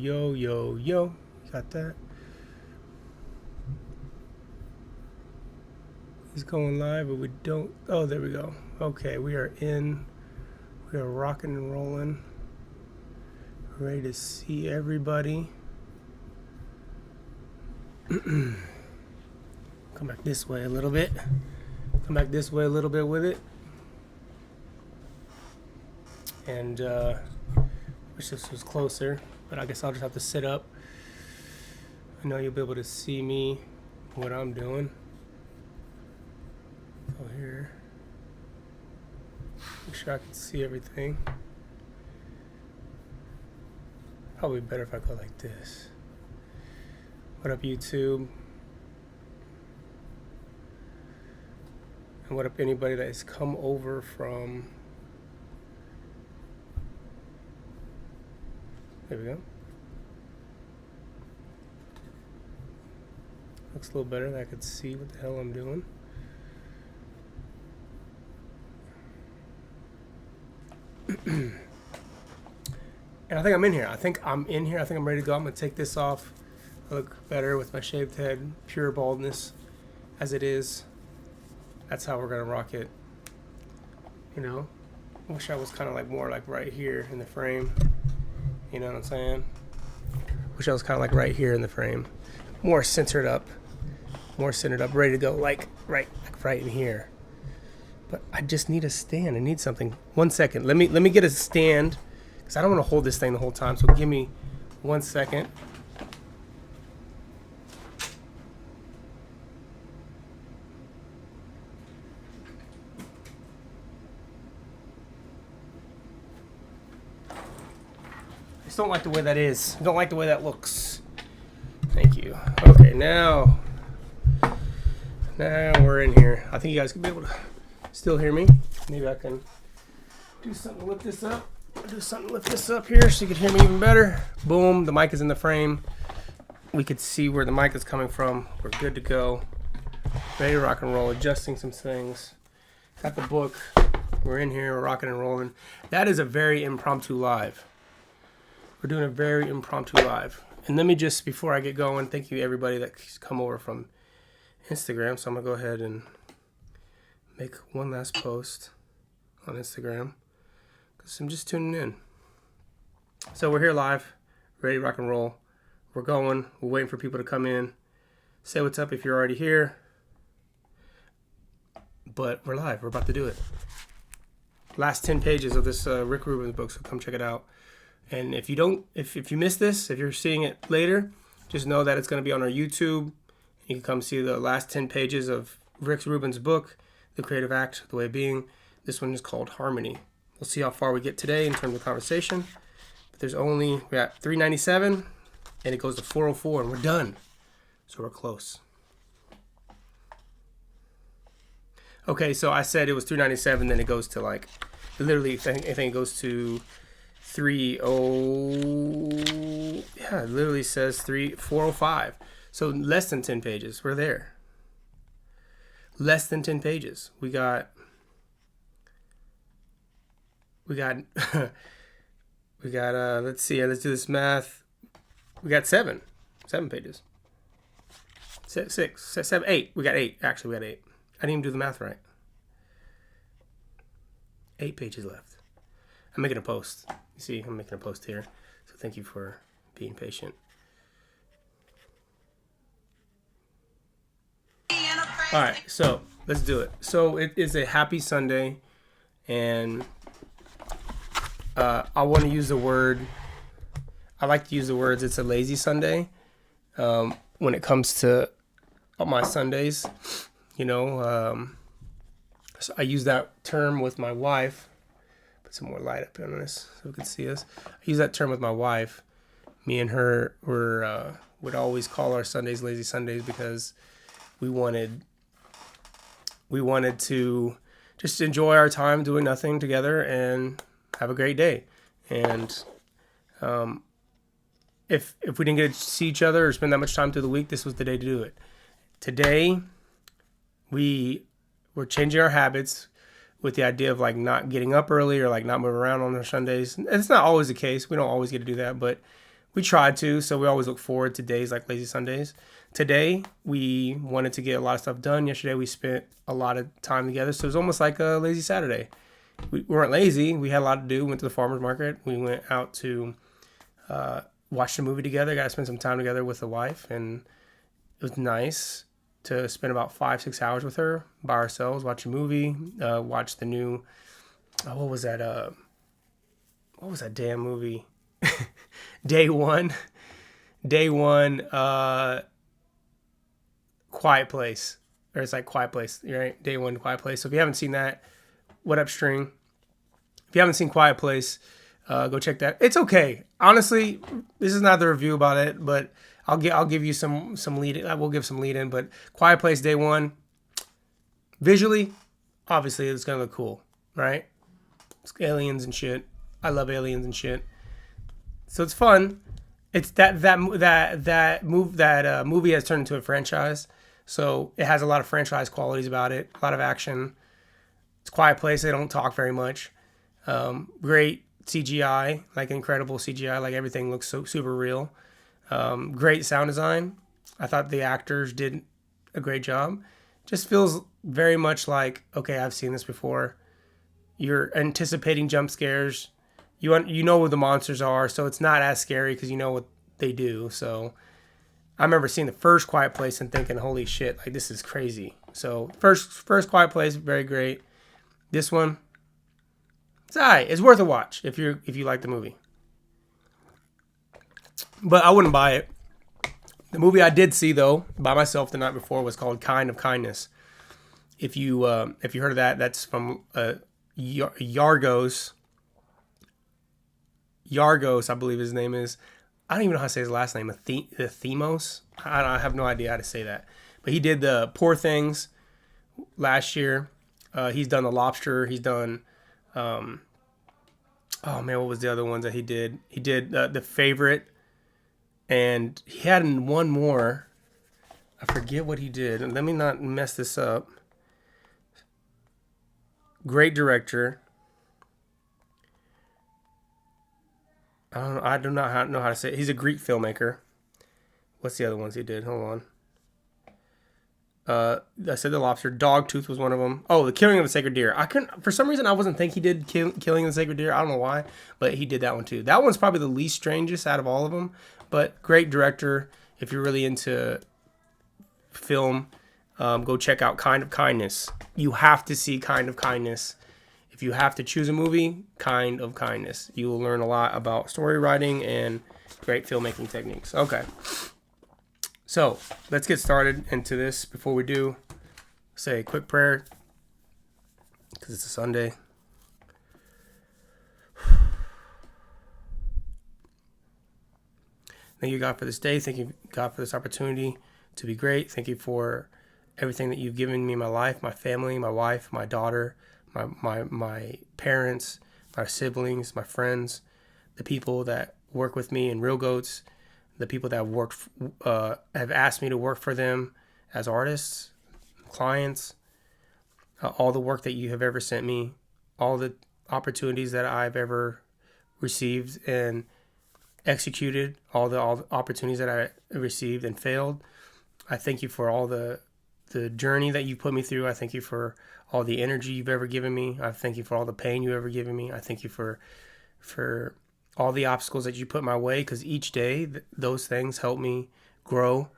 yo. Got that? He's going live, but we don't. Oh, there we go. Okay, we are in. We are rocking and rolling. Ready to see everybody. Come back this way a little bit. Come back this way a little bit with it. And wish this was closer, but I guess I'll just have to sit up. I know you'll be able to see me, what I'm doing. Go here. Make sure I can see everything. Probably better if I go like this. What up, YouTube? And what up, anybody that has come over from... There we go. Looks a little better that I could see what the hell I'm doing. And I think I'm in here. I think I'm ready to go. I'm going to take this off. I look better with my shaved head. Pure baldness as it is. That's how we're going to rock it. You know? I wish I was kind of like more like right here in the frame. You know what I'm saying? Wish I was kind of like right here in the frame. More centered up. Ready to go like right in here. But I just need a stand. I need something. 1 second. Let me get a stand. Because I don't want to hold this thing the whole time. So give me 1 second. I just don't like the way that is. I don't like the way that looks. Thank you. Okay, now we're in here. I think you guys can be able to still hear me. Maybe I can do something to lift this up. Here so you can hear me even better. Boom, the mic is in the frame. We could see where the mic is coming from. We're good to go. Ready to rock and roll, adjusting some things. Got the book. We're in here, we're rocking and rolling. That is a very impromptu live. We're doing a very impromptu live. And let me just, before I get going, thank you everybody that's come over from Instagram. So I'm going to go ahead and make one last post on Instagram. Because I'm just tuning in. So we're here live, ready to rock and roll. We're going. We're waiting for people to come in. Say what's up if you're already here. But we're live. We're about to do it. Last 10 pages of this Rick Rubins book, so come check it out. And if you miss this, if you're seeing it later, just know that it's going to be on our YouTube. You can come see the last 10 pages of Rick Rubins book, The Creative Act, The Way of Being. This one is called Harmony. We'll see how far we get today in terms of conversation. But we're at 397, and it goes to 404, and we're done. So we're close. Okay, so I said it was 397, then it goes to like, literally, I think it goes to 30, yeah, it literally says 405. So less than 10 pages. We're there. Less than 10 pages. We got let's see, let's do this math. We got seven pages. Eight. We got eight. Actually, we got eight. I didn't even do the math right. 8 pages left. I'm making a post. You see, I'm making a post here. So thank you for being patient. All right, so let's do it. So it is a happy Sunday, and I want to use the word. I like to use the words. It's a lazy Sunday when it comes to my Sundays. You know, so I use that term with my wife. Put some more light up on this so we can see us. I use that term with my wife. Me and her would always call our Sundays lazy Sundays because we wanted to just enjoy our time doing nothing together and have a great day. And if we didn't get to see each other or spend that much time through the week, this was the day to do it. Today, we're changing our habits with the idea of like not getting up early or like not moving around on our Sundays. And it's not always the case. We don't always get to do that, but We tried to, so we always look forward to days like Lazy Sundays. Today, we wanted to get a lot of stuff done. Yesterday, we spent a lot of time together, so it was almost like a lazy Saturday. We weren't lazy. We had a lot to do. We went to the farmer's market. We went out to watch the movie together. Got to spend some time together with the wife, and it was nice to spend about 5-6 hours with her by ourselves, watch a movie, watch the new, what was that damn movie? Day One, Quiet Place, or it's like Quiet Place, right? Day One, Quiet Place. So if you haven't seen that, what up, String? If you haven't seen Quiet Place, go check that. It's okay. Honestly, this is not the review about it, but I'll give you some lead. I will give some lead in. But Quiet Place Day One, visually, obviously it's gonna look cool, right? It's aliens and shit. I love aliens and shit. So it's fun. It's that movie has turned into a franchise, so it has a lot of franchise qualities about it. A lot of action. It's a quiet place. They don't talk very much. Great CGI, like incredible CGI. Like everything looks so super real. Great sound design. I thought the actors did a great job. Just feels very much like, okay, I've seen this before. You're anticipating jump scares. You know what the monsters are, so it's not as scary because you know what they do. So I remember seeing the first Quiet Place and thinking, holy shit, like this is crazy. So first Quiet Place, very great. This one, it's alright. It's worth a watch if you like the movie. But I wouldn't buy it. The movie I did see though by myself the night before was called Kind of Kindness. If you heard of that, that's from Yargos, I believe his name is. I don't even know how to say his last name. Themos. I have no idea how to say that. But he did the Poor Things last year. He's done The Lobster. He's done. Oh man, what was the other ones that he did? He did The Favorite, and he had one more. I forget what he did. Let me not mess this up. Great director. I do not know how to say it. He's a Greek filmmaker. What's the other ones he did? Hold on. I said The Lobster. Dogtooth was one of them. Oh, The Killing of the Sacred Deer. I couldn't, for some reason, I wasn't think he did Killing of the Sacred Deer. I don't know why, but he did that one too. That one's probably the least strangest out of all of them, but great director. If you're really into film, go check out Kind of Kindness. You have to see Kind of Kindness. If you have to choose a movie, Kind of Kindness. You will learn a lot about story writing and great filmmaking techniques. Okay. So, let's get started into this. Before we do, say a quick prayer, because it's a Sunday. Thank you, God, for this day. Thank you, God, for this opportunity to be great. Thank you for everything that you've given me in my life, my family, my wife, my daughter, my parents, my siblings, my friends, the people that work with me in Real Goats, the people that have asked me to work for them as artists, clients, all the work that you have ever sent me, all the opportunities that I've ever received and executed, all the opportunities that I received and failed. I thank you for all the journey that you put me through. I thank you for all the energy you've ever given me. I thank you for all the pain you've ever given me. I thank you for all the obstacles that you put my way, because each day those things help me grow.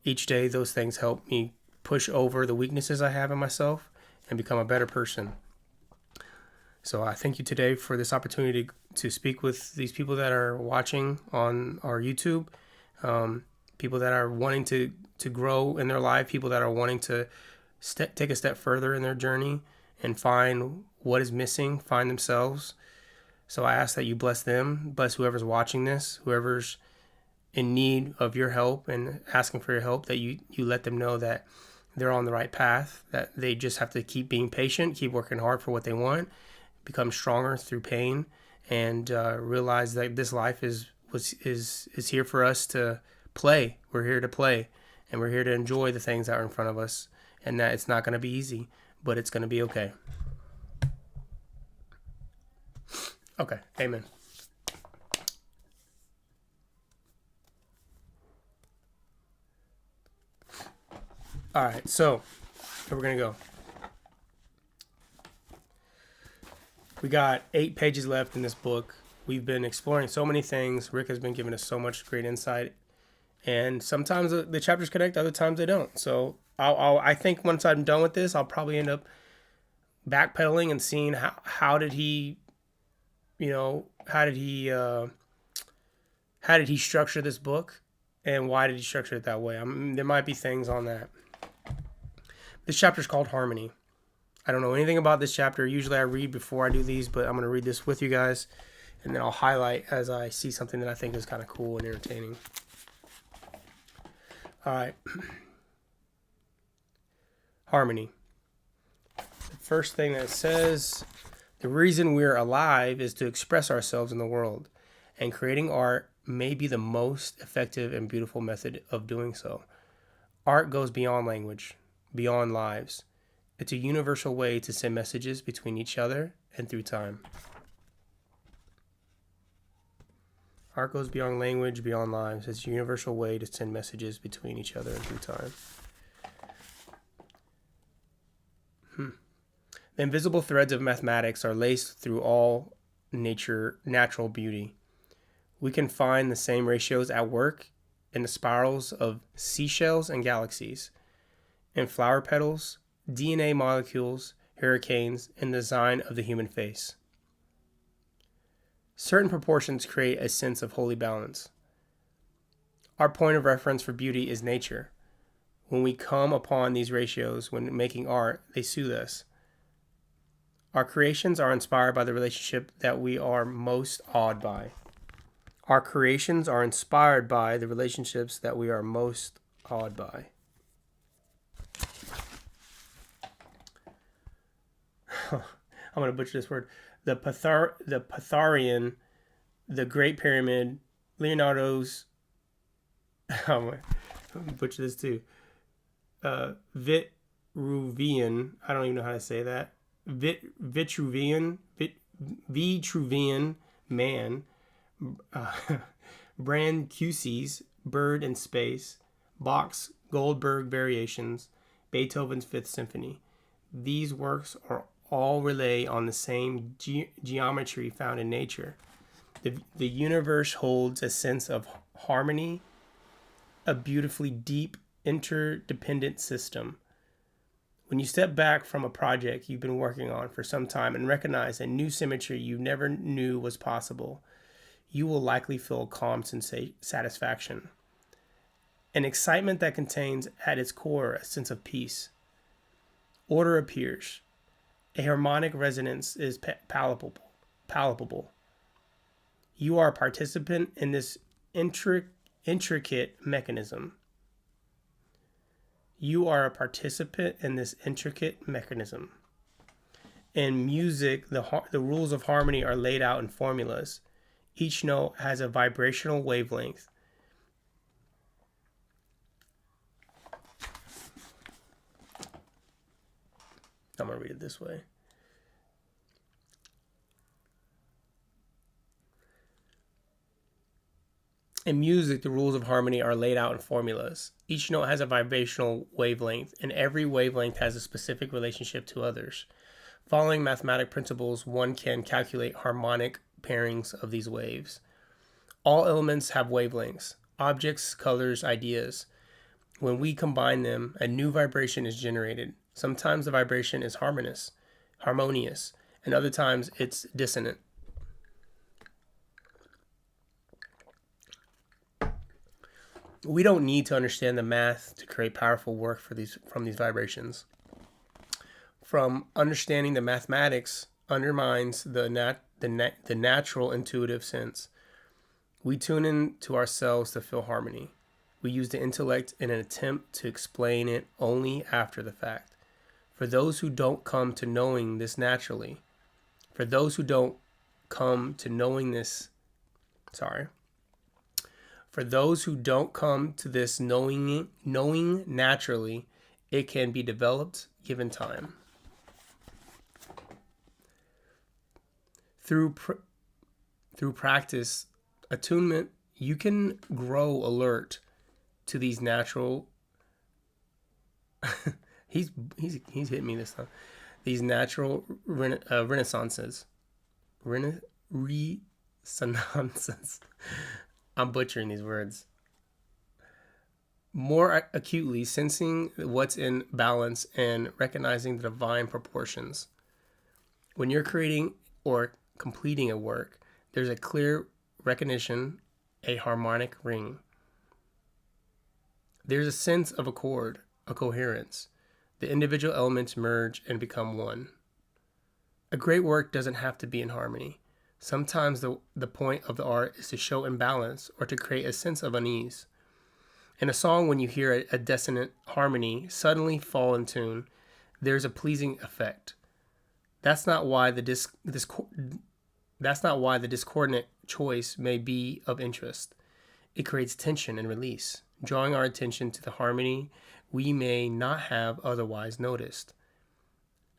Each day those things help me push over the weaknesses I have in myself and become a better person. So I thank you today for this opportunity to speak with these people that are watching on our YouTube, people that are wanting to grow in their life, people that are wanting to take a step further in their journey and find what is missing, find themselves. So I ask that you bless them, bless whoever's watching this, whoever's in need of your help and asking for your help, that you let them know that they're on the right path, that they just have to keep being patient, keep working hard for what they want, become stronger through pain, and realize that this life is here for us to play. We're here to play, and we're here to enjoy the things that are in front of us, and that it's not going to be easy, but it's going to be okay. Okay, amen. All right, so here we're going to go. We got 8 pages left in this book. We've been exploring so many things. Rick has been giving us so much great insight. And sometimes the chapters connect, other times they don't. So I think once I'm done with this, I'll probably end up backpedaling and seeing how did he, how did he structure this book, and why did he structure it that way? There might be things on that. This chapter is called Harmony. I don't know anything about this chapter. Usually I read before I do these, but I'm going to read this with you guys, and then I'll highlight as I see something that I think is kind of cool and entertaining. All right. Harmony. The first thing that it says, the reason we're alive is to express ourselves in the world, and creating art may be the most effective and beautiful method of doing so. Art goes beyond language, beyond lives. It's a universal way to send messages between each other and through time. Art goes beyond language, beyond lives. It's a universal way to send messages between each other and through time. The invisible threads of mathematics are laced through all natural beauty. We can find the same ratios at work in the spirals of seashells and galaxies, in flower petals, DNA molecules, hurricanes, and the design of the human face. Certain proportions create a sense of holy balance. Our point of reference for beauty is nature. When we come upon these ratios when making art, they soothe us. Our creations are inspired by the relationship that we are most awed by. Our creations are inspired by the relationships that we are most awed by. I'm going to butcher this word. The Pythagorean, the Great Pyramid, Leonardo's, I'm going to butcher this too. Vitruvian, I don't even know how to say that. Vitruvian man, Brancusi's Bird in Space, Bach's Goldberg Variations, Beethoven's Fifth Symphony. These works are all rely on the same geometry found in nature. The universe holds a sense of harmony, a beautifully deep, interdependent system. When you step back from a project you've been working on for some time and recognize a new symmetry you never knew was possible, you will likely feel calm satisfaction. An excitement that contains at its core a sense of peace. Order appears. A harmonic resonance is palpable. You are a participant in this intricate mechanism. You are a participant in this intricate mechanism. In music, the rules of harmony are laid out in formulas. Each note has a vibrational wavelength. I'm going to read it this way. In music, the rules of harmony are laid out in formulas. Each note has a vibrational wavelength, and every wavelength has a specific relationship to others. Following mathematical principles, one can calculate harmonic pairings of these waves. All elements have wavelengths, objects, colors, ideas. When we combine them, a new vibration is generated. Sometimes the vibration is harmonious, and other times it's dissonant. We don't need to understand the math to create powerful work from these vibrations. From understanding the mathematics undermines the natural intuitive sense. We tune in to ourselves to feel harmony. We use the intellect in an attempt to explain it only after the fact. For those who don't come to knowing this naturally, for those who don't come to this knowing naturally, it can be developed given time. Through practice, attunement, you can grow alert to these natural he's hitting me this time. These natural renaissances. Renaissances. I'm butchering these words. More acutely sensing what's in balance and recognizing the divine proportions. When you're creating or completing a work, there's a clear recognition, a harmonic ring. There's a sense of accord, a coherence. The individual elements merge and become one. A great work doesn't have to be in harmony. Sometimes the point of the art is to show imbalance or to create a sense of unease. In a song, when you hear a dissonant harmony suddenly fall in tune, there's a pleasing effect. That's not why the discordant choice may be of interest. It creates tension and release, drawing our attention to the harmony we may not have otherwise noticed.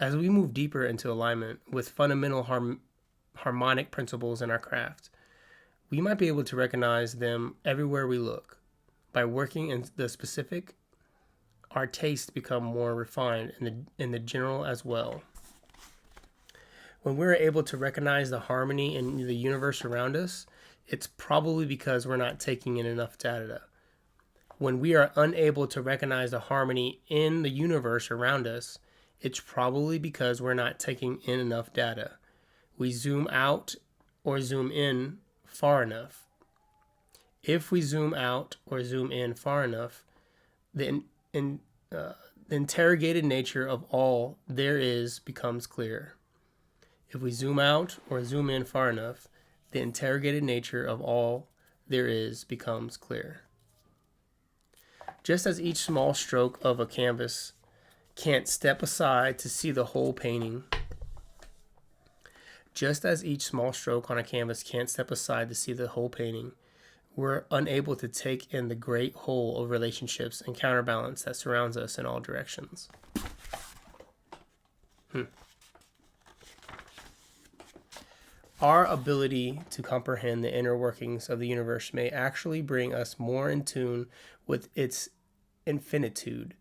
As we move deeper into alignment with fundamental harmonic principles in our craft, we might be able to recognize them everywhere we look. By working in the specific, our tastes become more refined in the general as well. When we're able to recognize the harmony in the universe around us, it's probably because we're not taking in enough data. When we are unable to recognize the harmony in the universe around us, it's probably because we're not taking in enough data. We zoom out or zoom in far enough. If we zoom out or zoom in far enough, the interrogated nature of all there is becomes clear. If we zoom out or zoom in far enough, the interrogated nature of all there is becomes clear. Just as each small stroke of a canvas can't step aside to see the whole painting, we're unable to take in the great whole of relationships and counterbalance that surrounds us in all directions. Our ability to comprehend the inner workings of the universe may actually bring us more in tune with its infinitude.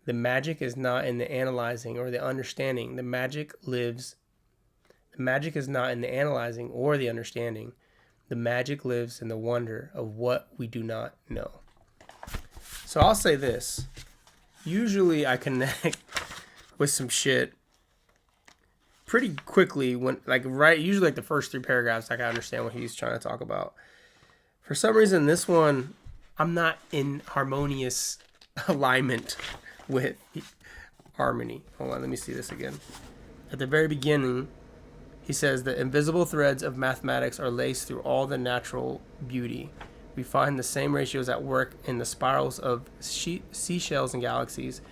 The magic is not in the analyzing or the understanding. The magic is not in the analyzing or the understanding. The magic lives in the wonder of what we do not know. So I'll say this. Usually I connect with some shit pretty quickly when usually the first 3 paragraphs I can understand what he's trying to talk about. For some reason this one I'm not in harmonious alignment with harmony. Hold on, let me see this again. At the very beginning, he says the invisible threads of mathematics are laced through all the natural beauty. We find the same ratios at work in the spirals of seashells and galaxies,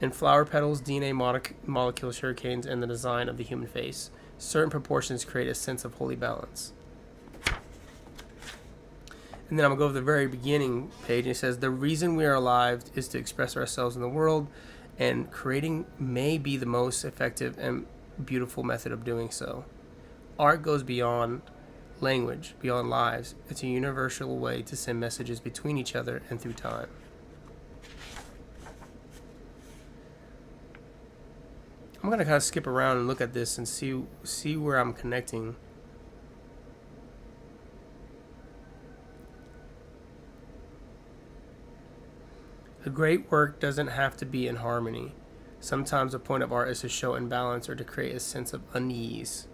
in flower petals, DNA molecules, hurricanes, and the design of the human face. Certain proportions create a sense of holy balance. And then I'm going to go to the very beginning page, and it says, the reason we are alive is to express ourselves in the world, and creating may be the most effective and beautiful method of doing so. Art goes beyond language, beyond lives. It's a universal way to send messages between each other and through time. I'm going to kind of skip around and look at this and see where I'm connecting. A great work doesn't have to be in harmony. Sometimes the point of art is to show imbalance or to create a sense of unease.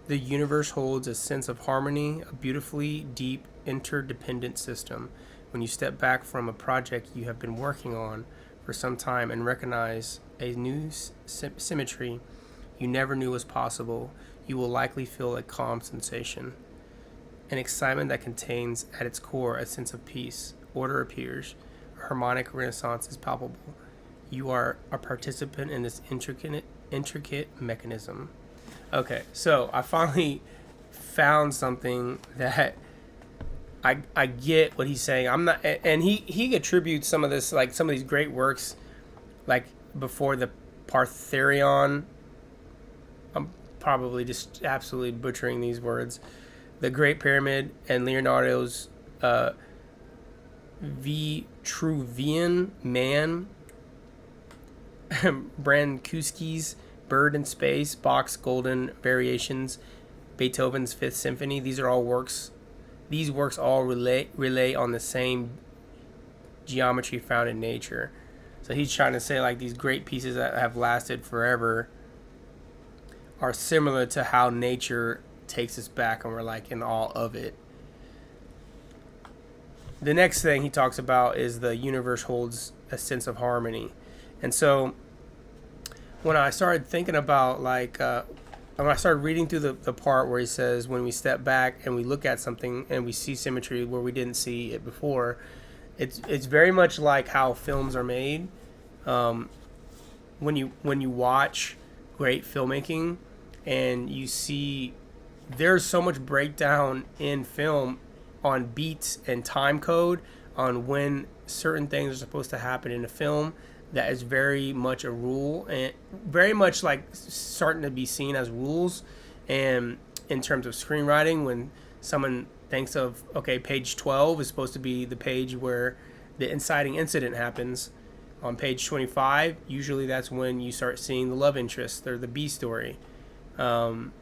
The universe holds a sense of harmony, a beautifully deep, interdependent system. When you step back from a project you have been working on for some time and recognize a new symmetry you never knew was possible, you will likely feel a calm sensation. An excitement that contains at its core a sense of peace. Order appears. A harmonic renaissance is palpable. You are a participant in this intricate mechanism. Okay, so I finally found something that I get what he's saying. I'm not, and he attributes some of this, like some of these great works, like before the Partherion. I'm probably just absolutely butchering these words. the Great Pyramid and Leonardo's Vitruvian Man, Brancusi's Bird in Space, Bach's Golden Variations, Beethoven's Fifth Symphony. These are all works. These works all relay on the same geometry found in nature. So he's trying to say like these great pieces that have lasted forever are similar to how nature takes us back and we're like in awe of it. The next thing he talks about is the universe holds a sense of harmony. And so when I started thinking about like when I started reading through the part where he says when we step back and we look at something and we see symmetry where we didn't see it before, it's very much like how films are made. When you watch great filmmaking and you see there's so much breakdown in film on beats and time code on when certain things are supposed to happen in a film, that is very much a rule and very much like starting to be seen as rules. And in terms of screenwriting, when someone thinks of, okay, page 12 is supposed to be the page where the inciting incident happens. On page 25, usually that's when you start seeing the love interest or the B story. On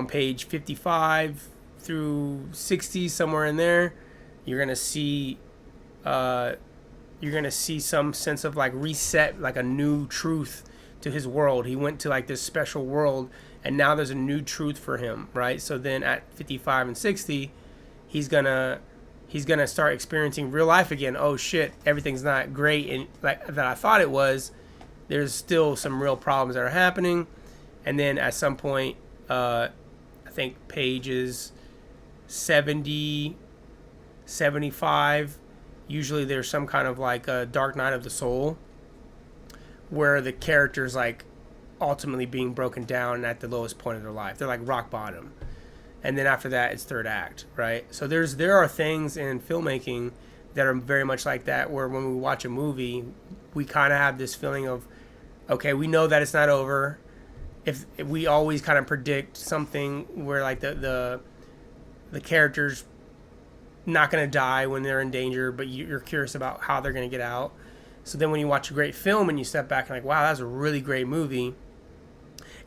page 55 through 60, somewhere in there, you're gonna see some sense of like reset, like a new truth to his world. He went to like this special world, and now there's a new truth for him, right? So then at 55 and 60, he's gonna start experiencing real life again. Oh shit, everything's not great and like that I thought it was. There's still some real problems that are happening. And then at some point, I think pages 70, 75, usually there's some kind of like a dark night of the soul where the character's like ultimately being broken down at the lowest point of their life. They're like rock bottom. And then after that, it's third act, right? So there are things in filmmaking that are very much like that, where when we watch a movie, we kind of have this feeling of, okay, we know that it's not over. If we always kind of predict something where like the character's not going to die when they're in danger, but you're curious about how they're going to get out. So then when you watch a great film and you step back and like, wow, that's a really great movie,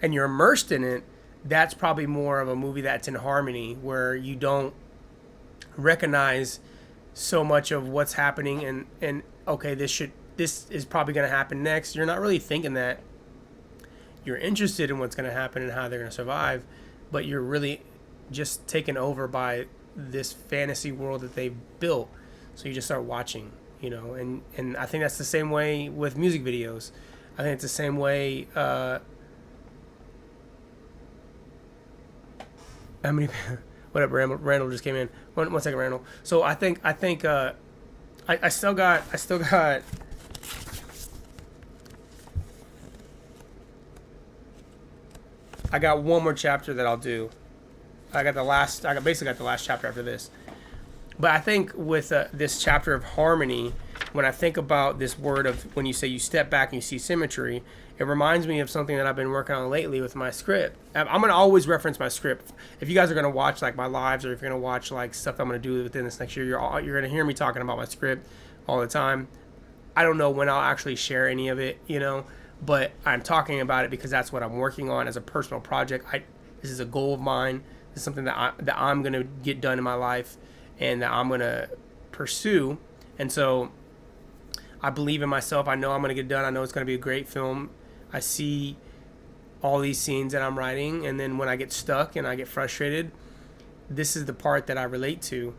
and you're immersed in it, that's probably more of a movie that's in harmony, where you don't recognize so much of what's happening and okay, this is probably going to happen next. You're not really thinking that. You're interested in what's going to happen and how they're going to survive, but you're really just taken over by this fantasy world that they've built. So you just start watching, and I think that's the same way with music videos. I think it's the same way. How many? What up, Randall just came in. One second, Randall. So I think I still got. I got one more chapter that I'll do. I basically got the last chapter after this. But I think with this chapter of harmony, when I think about this word of when you say you step back and you see symmetry, it reminds me of something that I've been working on lately with my script. I'm going to always reference my script. If you guys are going to watch like my lives, or if you're going to watch like stuff I'm going to do within this next year, you're going to hear me talking about my script all the time. I don't know when I'll actually share any of it, but I'm talking about it because that's what I'm working on as a personal project. This is a goal of mine. This is something that I'm going to get done in my life and that I'm going to pursue. And so I believe in myself. I know I'm going to get done. I know it's going to be a great film. I see all these scenes that I'm writing, and then when I get stuck and I get frustrated, this is the part that I relate to.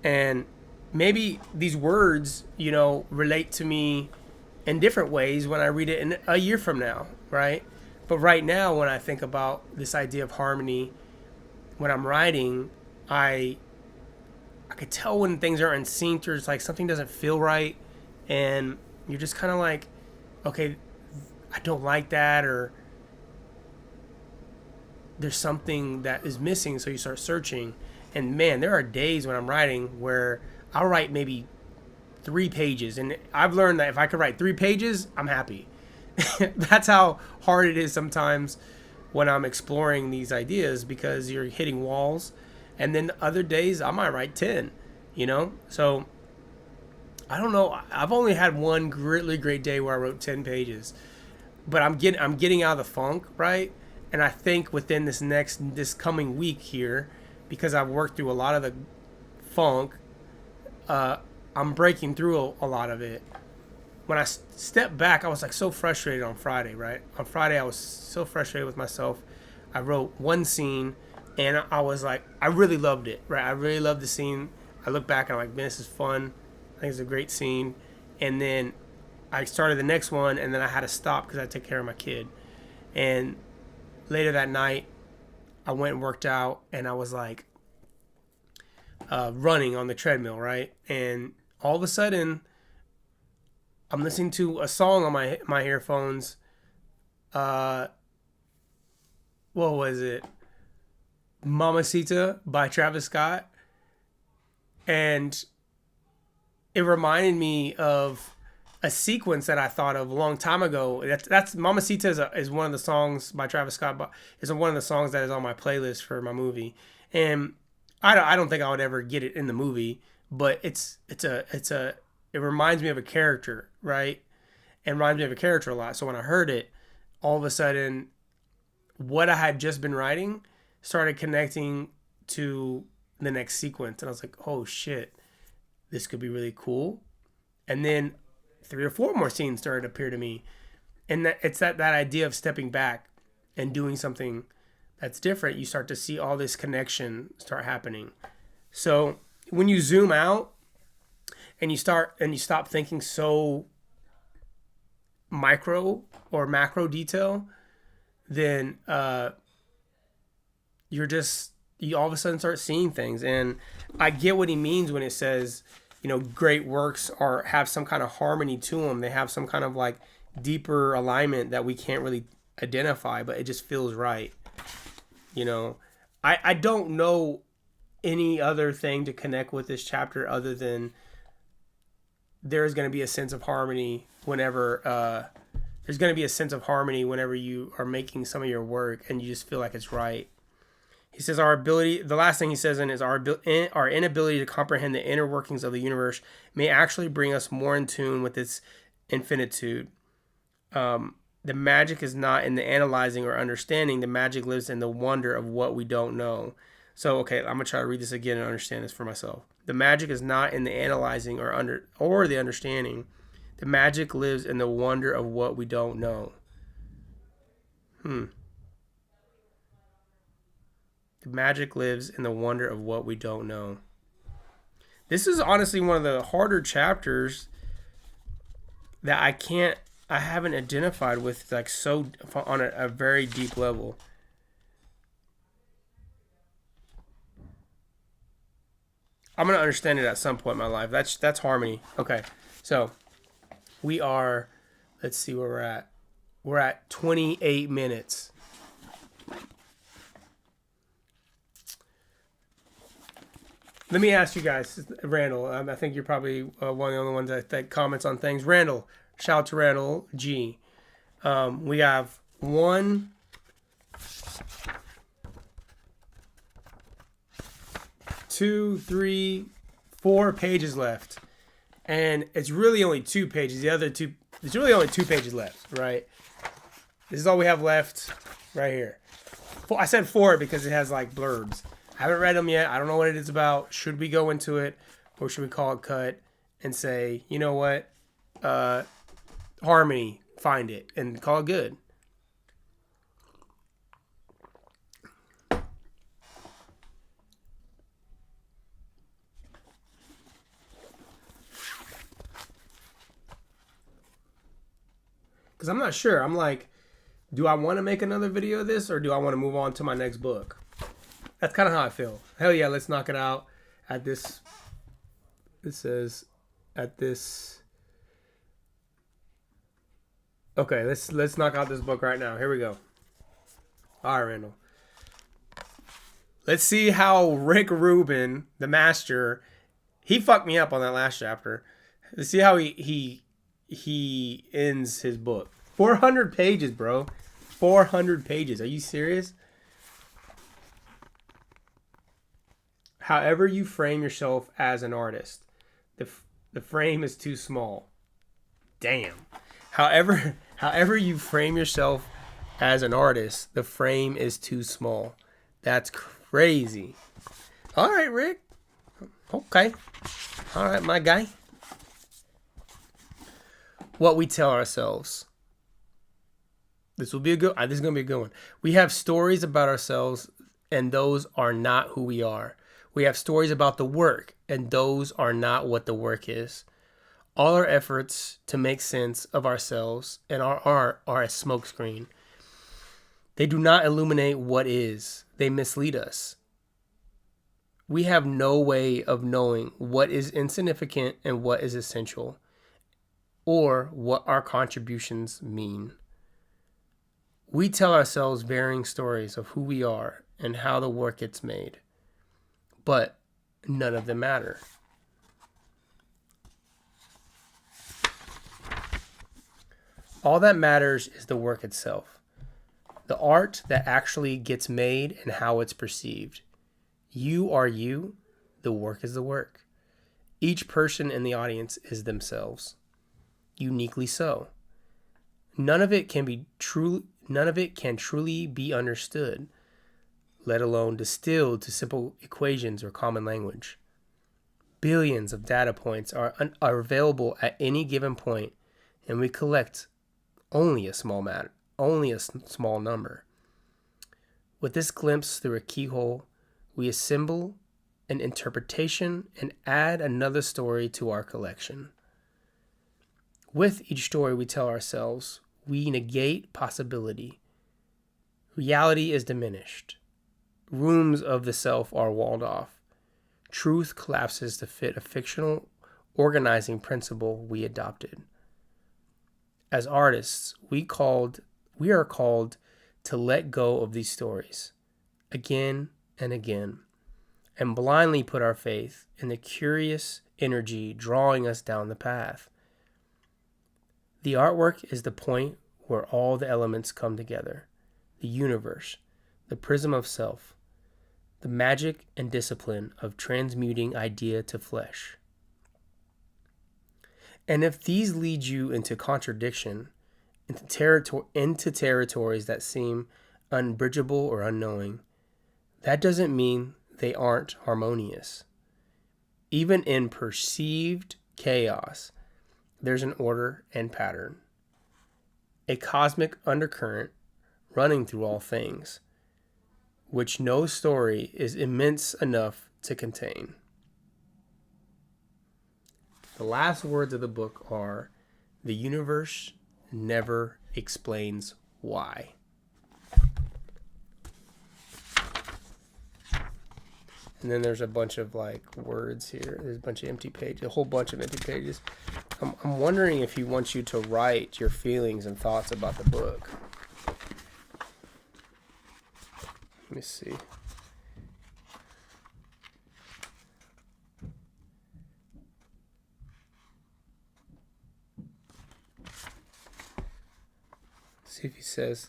And maybe these words, relate to me in different ways when I read it in a year from now, right? But right now, when I think about this idea of harmony, when I'm writing, I could tell when things are in sync, or it's like something doesn't feel right, and you're just kind of like, okay, I don't like that, or there's something that is missing, so you start searching. And man, there are days when I'm writing where I'll write maybe 3 pages, and I've learned that if I could write 3 pages, I'm happy. That's how hard it is sometimes when I'm exploring these ideas, because you're hitting walls. And then other days I might write 10, you know? So I don't know. I've only had one really great day where I wrote 10 pages, but I'm getting out of the funk, right? And I think within this coming week here, because I've worked through a lot of the funk, I'm breaking through a lot of it. When I stepped back, I was like so frustrated on Friday, right? On Friday, I was so frustrated with myself. I wrote one scene, and I was like, I really loved it, right? I really loved the scene. I look back and I'm like, man, this is fun. I think it's a great scene. And then I started the next one, and then I had to stop because I had to take care of my kid. And later that night, I went and worked out, and I was like running on the treadmill, right? And all of a sudden, I'm listening to a song on my earphones. What was it? Mamacita by Travis Scott. And it reminded me of a sequence that I thought of a long time ago. That's Mamacita is one of the songs by Travis Scott. But it's one of the songs that is on my playlist for my movie. And I don't think I would ever get it in the movie, but it reminds me of a character, right? And reminds me of a character a lot. So when I heard it, all of a sudden, what I had just been writing started connecting to the next sequence. And I was like, oh shit, this could be really cool. And then 3 or 4 more scenes started to appear to me. And it's that idea of stepping back and doing something that's different. You start to see all this connection start happening. So when you zoom out, and you stop thinking so micro or macro detail, then you all of a sudden start seeing things. And I get what he means when it says, great works have some kind of harmony to them. They have some kind of like deeper alignment that we can't really identify, but it just feels right. I don't know any other thing to connect with this chapter other than there's going to be a sense of harmony whenever you are making some of your work and you just feel like it's right. He says the last thing he says is our inability to comprehend the inner workings of the universe may actually bring us more in tune with its infinitude. The magic is not in the analyzing or understanding. The magic lives in the wonder of what we don't know. So, okay, I'm going to try to read this again and understand this for myself. The magic is not in the analyzing or the understanding. The magic lives in the wonder of what we don't know. The magic lives in the wonder of what we don't know. This is honestly one of the harder chapters that I haven't identified with like so on a very deep level. I'm going to understand it at some point in my life. That's harmony. Okay. So let's see where we're at. We're at 28 minutes. Let me ask you guys, Randall, I think you're probably one of the only ones that comments on things. Randall, shout out to Randall G. We have 1, 2, 3, 4 pages left. And it's really only 2 pages. There's really only 2 pages left, right? This is all we have left right here. I said 4 because it has like blurbs. I haven't read them yet. I don't know what it is about. Should we go into it, or should we call it cut and say, you know what, harmony, find it and call it good? Because I'm not sure. I'm like, do I want to make another video of this, or do I want to move on to my next book? That's kind of how I feel. Hell yeah, let's knock it out at this. It says at this. Okay, let's knock out this book right now. Here we go. All right, Randall. Let's see how Rick Rubin, the master, he fucked me up on that last chapter. Let's see how he ends his book. 400 pages, bro. 400 pages. Are you serious? However you frame yourself as an artist, the frame is too small. Damn. However you frame yourself as an artist, the frame is too small. That's crazy. All right, Rick. Okay. All right, my guy. What we tell ourselves. This is going to be a good one. We have stories about ourselves, and those are not who we are. We have stories about the work, and those are not what the work is. All our efforts to make sense of ourselves and our art are a smokescreen. They do not illuminate what is. They mislead us. We have no way of knowing what is insignificant and what is essential, or what our contributions mean. We tell ourselves varying stories of who we are and how the work gets made, but none of them matter. All that matters is the work itself, the art that actually gets made and how it's perceived. You are you, the work is the work. Each person in the audience is themselves, uniquely so. None of it can truly be understood, let alone distilled to simple equations or common language. Billions of data points are available at any given point, and we collect only a small number. With this glimpse through a keyhole, we assemble an interpretation and add another story to our collection. With each story we tell ourselves, we negate possibility. Reality is diminished. Rooms of the self are walled off. Truth collapses to fit a fictional organizing principle we adopted. As artists, we are called to let go of these stories again and again, and blindly put our faith in the curious energy drawing us down the path. The artwork is the point where all the elements come together: the universe, the prism of self, the magic and discipline of transmuting idea to flesh. And if these lead you into contradiction, into territories that seem unbridgeable or unknowing, that doesn't mean they aren't harmonious. Even in perceived chaos, there's an order and pattern, a cosmic undercurrent running through all things, which no story is immense enough to contain. The last words of the book are, "The universe never explains why." And then there's a bunch of words here. There's a bunch of empty pages, a whole bunch of empty pages. I'm wondering if he wants you to write your feelings and thoughts about the book. Let me see. See if he says,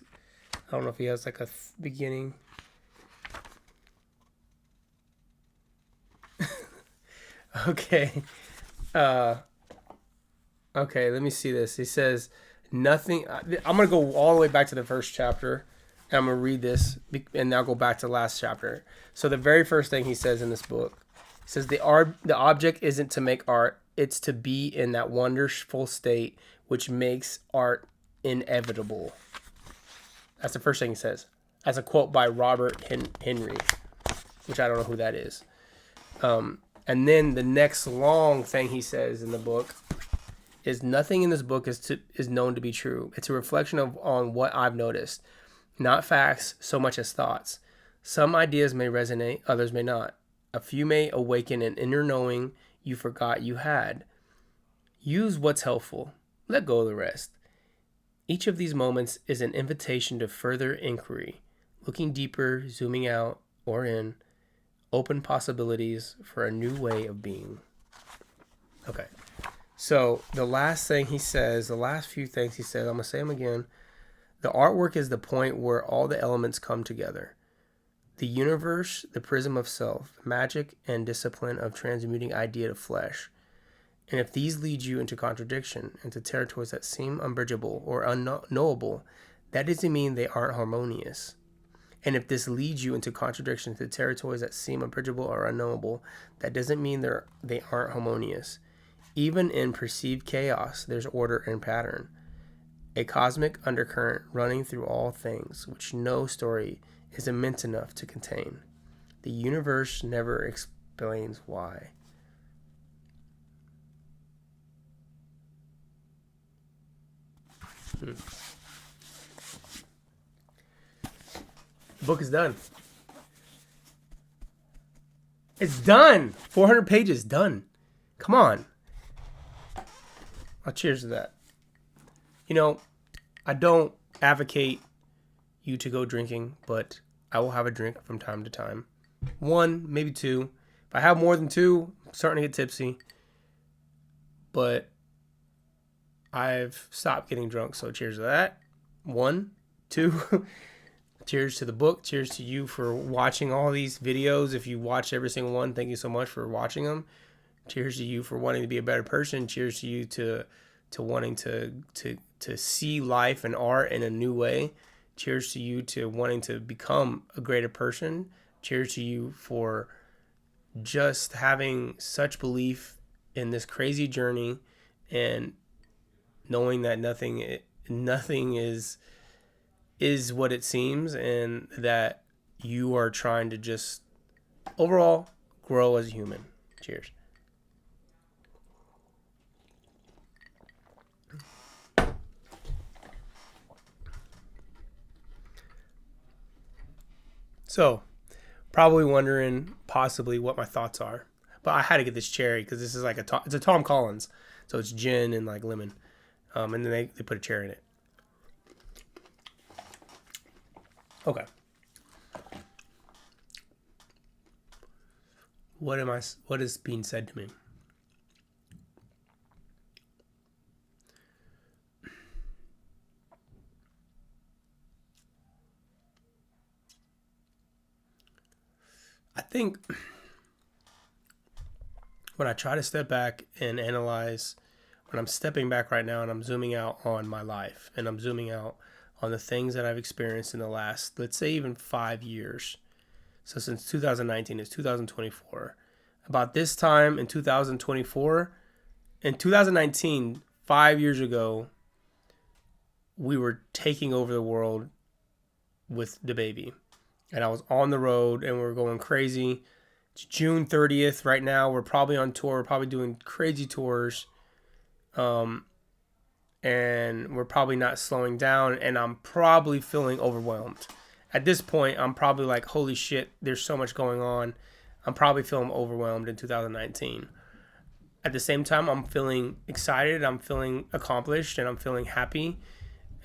I don't know if he has a beginning. Okay. Okay, let me see this. He says, nothing. I'm going to go all the way back to the first chapter, and I'm going to read this, and now go back to the last chapter. So the very first thing he says in this book, he says, the object isn't to make art, it's to be in that wonderful state which makes art inevitable. That's the first thing he says. That's a quote by Robert Henry, which I don't know who that is. And then the next long thing he says in the book is, nothing in this book is known to be true. It's a reflection on what I've noticed, not facts so much as thoughts. Some ideas may resonate, others may not. A few may awaken an inner knowing you forgot you had. Use what's helpful. Let go of the rest. Each of these moments is an invitation to further inquiry, looking deeper, zooming out or in, open possibilities for a new way of being. Okay, so the last thing he says, the last few things he says, I'm going to say them again. The artwork is the point where all the elements come together. The universe, the prism of self, magic and discipline of transmuting idea to flesh. And if these lead you into contradiction, into territories that seem unbridgeable or unknowable, that doesn't mean they aren't harmonious. And if this leads you into contradiction, into territories that seem unbridgeable or unknowable, that doesn't mean they aren't harmonious. Even in perceived chaos, there's order and pattern. A cosmic undercurrent running through all things, which no story is immense enough to contain. The universe never explains why. The book is done. It's done. 400 pages done. Come on. I'll cheers to that. You know, I don't advocate you to go drinking, but I will have a drink from time to time. 1, maybe 2. If I have more than 2, I'm starting to get tipsy. But I've stopped getting drunk, so cheers to that. 1, 2. Cheers to the book. Cheers to you for watching all these videos. If you watch every single one, thank you so much for watching them. Cheers to you for wanting to be a better person. Cheers to you to wanting to see life and art in a new way. Cheers to you to wanting to become a greater person. Cheers to you for just having such belief in this crazy journey and knowing that nothing is what it seems, and that you are trying to just overall grow as a human. Cheers. So, probably wondering possibly what my thoughts are, but I had to get this cherry because this is like it's a Tom Collins, so it's gin and like lemon, and then they put a cherry in it. Okay. What is being said to me? I think when I try to step back and analyze, when I'm stepping back right now and I'm zooming out on my life and I'm zooming out on the things that I've experienced in the last, let's say even 5 years. So since 2019, it's 2024. About this time in 2024, in 2019, 5 years ago, we were taking over the world with the baby. And I was on the road and we were going crazy. It's June 30th right now. We're probably on tour. We're probably doing crazy tours. And we're probably not slowing down. And I'm probably feeling overwhelmed. At this point, I'm probably like, holy shit, there's so much going on. I'm probably feeling overwhelmed in 2019. At the same time, I'm feeling excited. I'm feeling accomplished. And I'm feeling happy.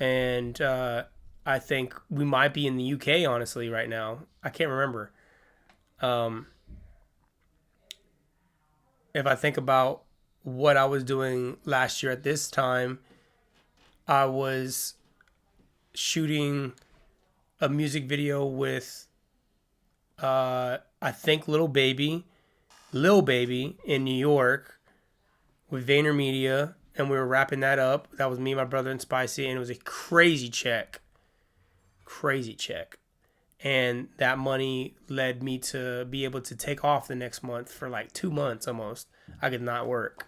And I think we might be in the UK, honestly, right now. I can't remember. If I think about what I was doing last year at this time, I was shooting a music video with, I think, Lil Baby in New York with VaynerMedia, and we were wrapping that up. That was me, my brother, and Spicy, and it was a crazy check. And that money led me to be able to take off the next month for like 2 months almost. I could not work,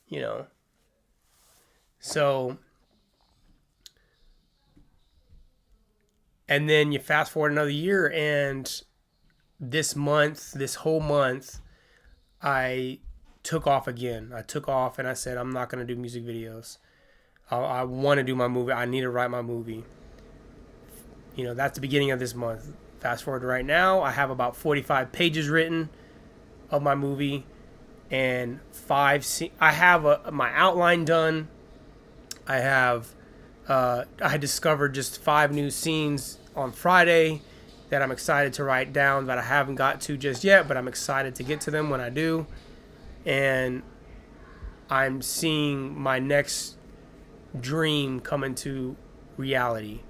you know. So, and then you fast forward another year, and this whole month, I took off again. I took off and I said, I'm not going to do music videos. I want to do my movie. I need to write my movie. You know, that's the beginning of this month. Fast forward to right now, I have about 45 pages written of my movie, and I have my outline done. I discovered just 5 new scenes on Friday that I'm excited to write down that I haven't got to just yet, but I'm excited to get to them when I do. And I'm seeing my next dream come into reality.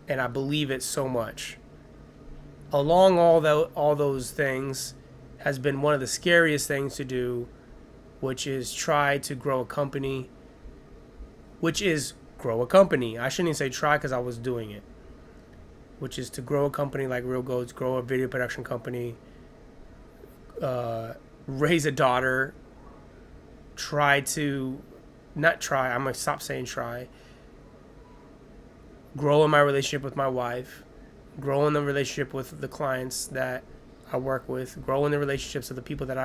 and I believe it so much. Along all those things has been one of the scariest things to do, which is try to grow a company. I shouldn't even say try because I was doing it. Which is to grow a company like Real Goats, grow a video production company, raise a daughter, I'm going to stop saying try. Grow in my relationship with my wife, grow in the relationship with the clients that I work with, grow in the relationships of the people that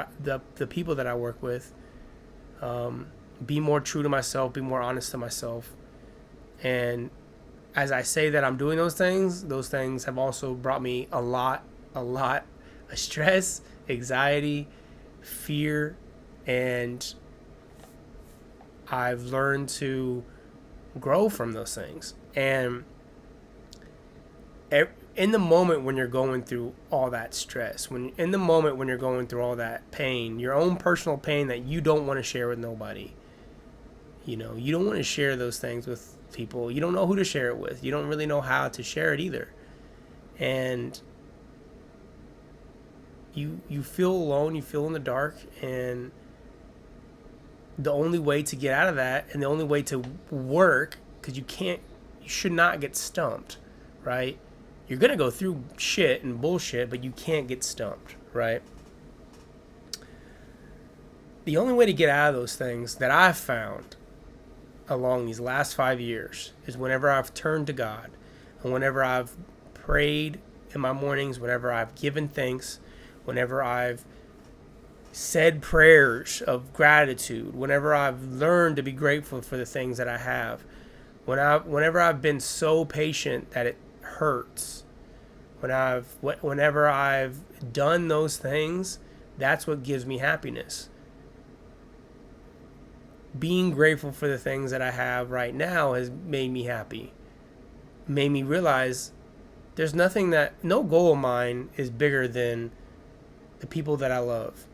I work with, be more true to myself, be more honest to myself. And as I say that I'm doing those things have also brought me a lot of stress, anxiety, fear, and I've learned to grow from those things. And in the moment when you're going through all that stress, in the moment when you're going through all that pain, your own personal pain that you don't want to share with nobody, you don't want to share those things with people. You don't know who to share it with. You don't really know how to share it either. And you feel alone, you feel in the dark, and the only way to get out of that and the only way to work, because you should not get stumped, right? You're going to go through shit and bullshit, but you can't get stumped, right? The only way to get out of those things that I've found along these last 5 years is whenever I've turned to God and whenever I've prayed in my mornings, whenever I've given thanks, whenever I've said prayers of gratitude, whenever I've learned to be grateful for the things that I have, whenever I've been so patient that it hurts, whenever I've done those things, that's what gives me happiness. Being grateful for the things that I have right now has made me happy. Made me realize no goal of mine is bigger than the people that I love.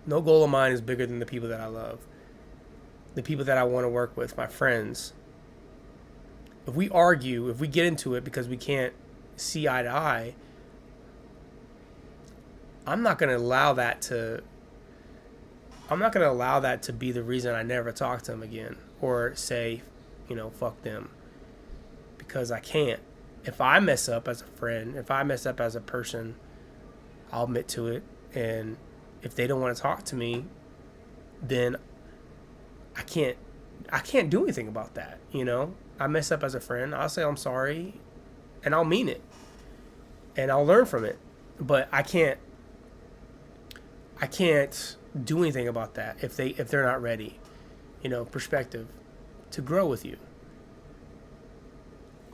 No goal of mine is bigger than the people that I love. The people that I want to work with, my friends. If we argue, if we get into it because we can't see eye to eye, I'm not going to allow that to be the reason I never talk to them again or say, fuck them. Because I can't. If I mess up as a friend, if I mess up as a person, I'll admit to it. And if they don't want to talk to me, then I can't do anything about that. I mess up as a friend. I'll say I'm sorry and I'll mean it and I'll learn from it. But I can't do anything about that if they're not ready, perspective to grow with you.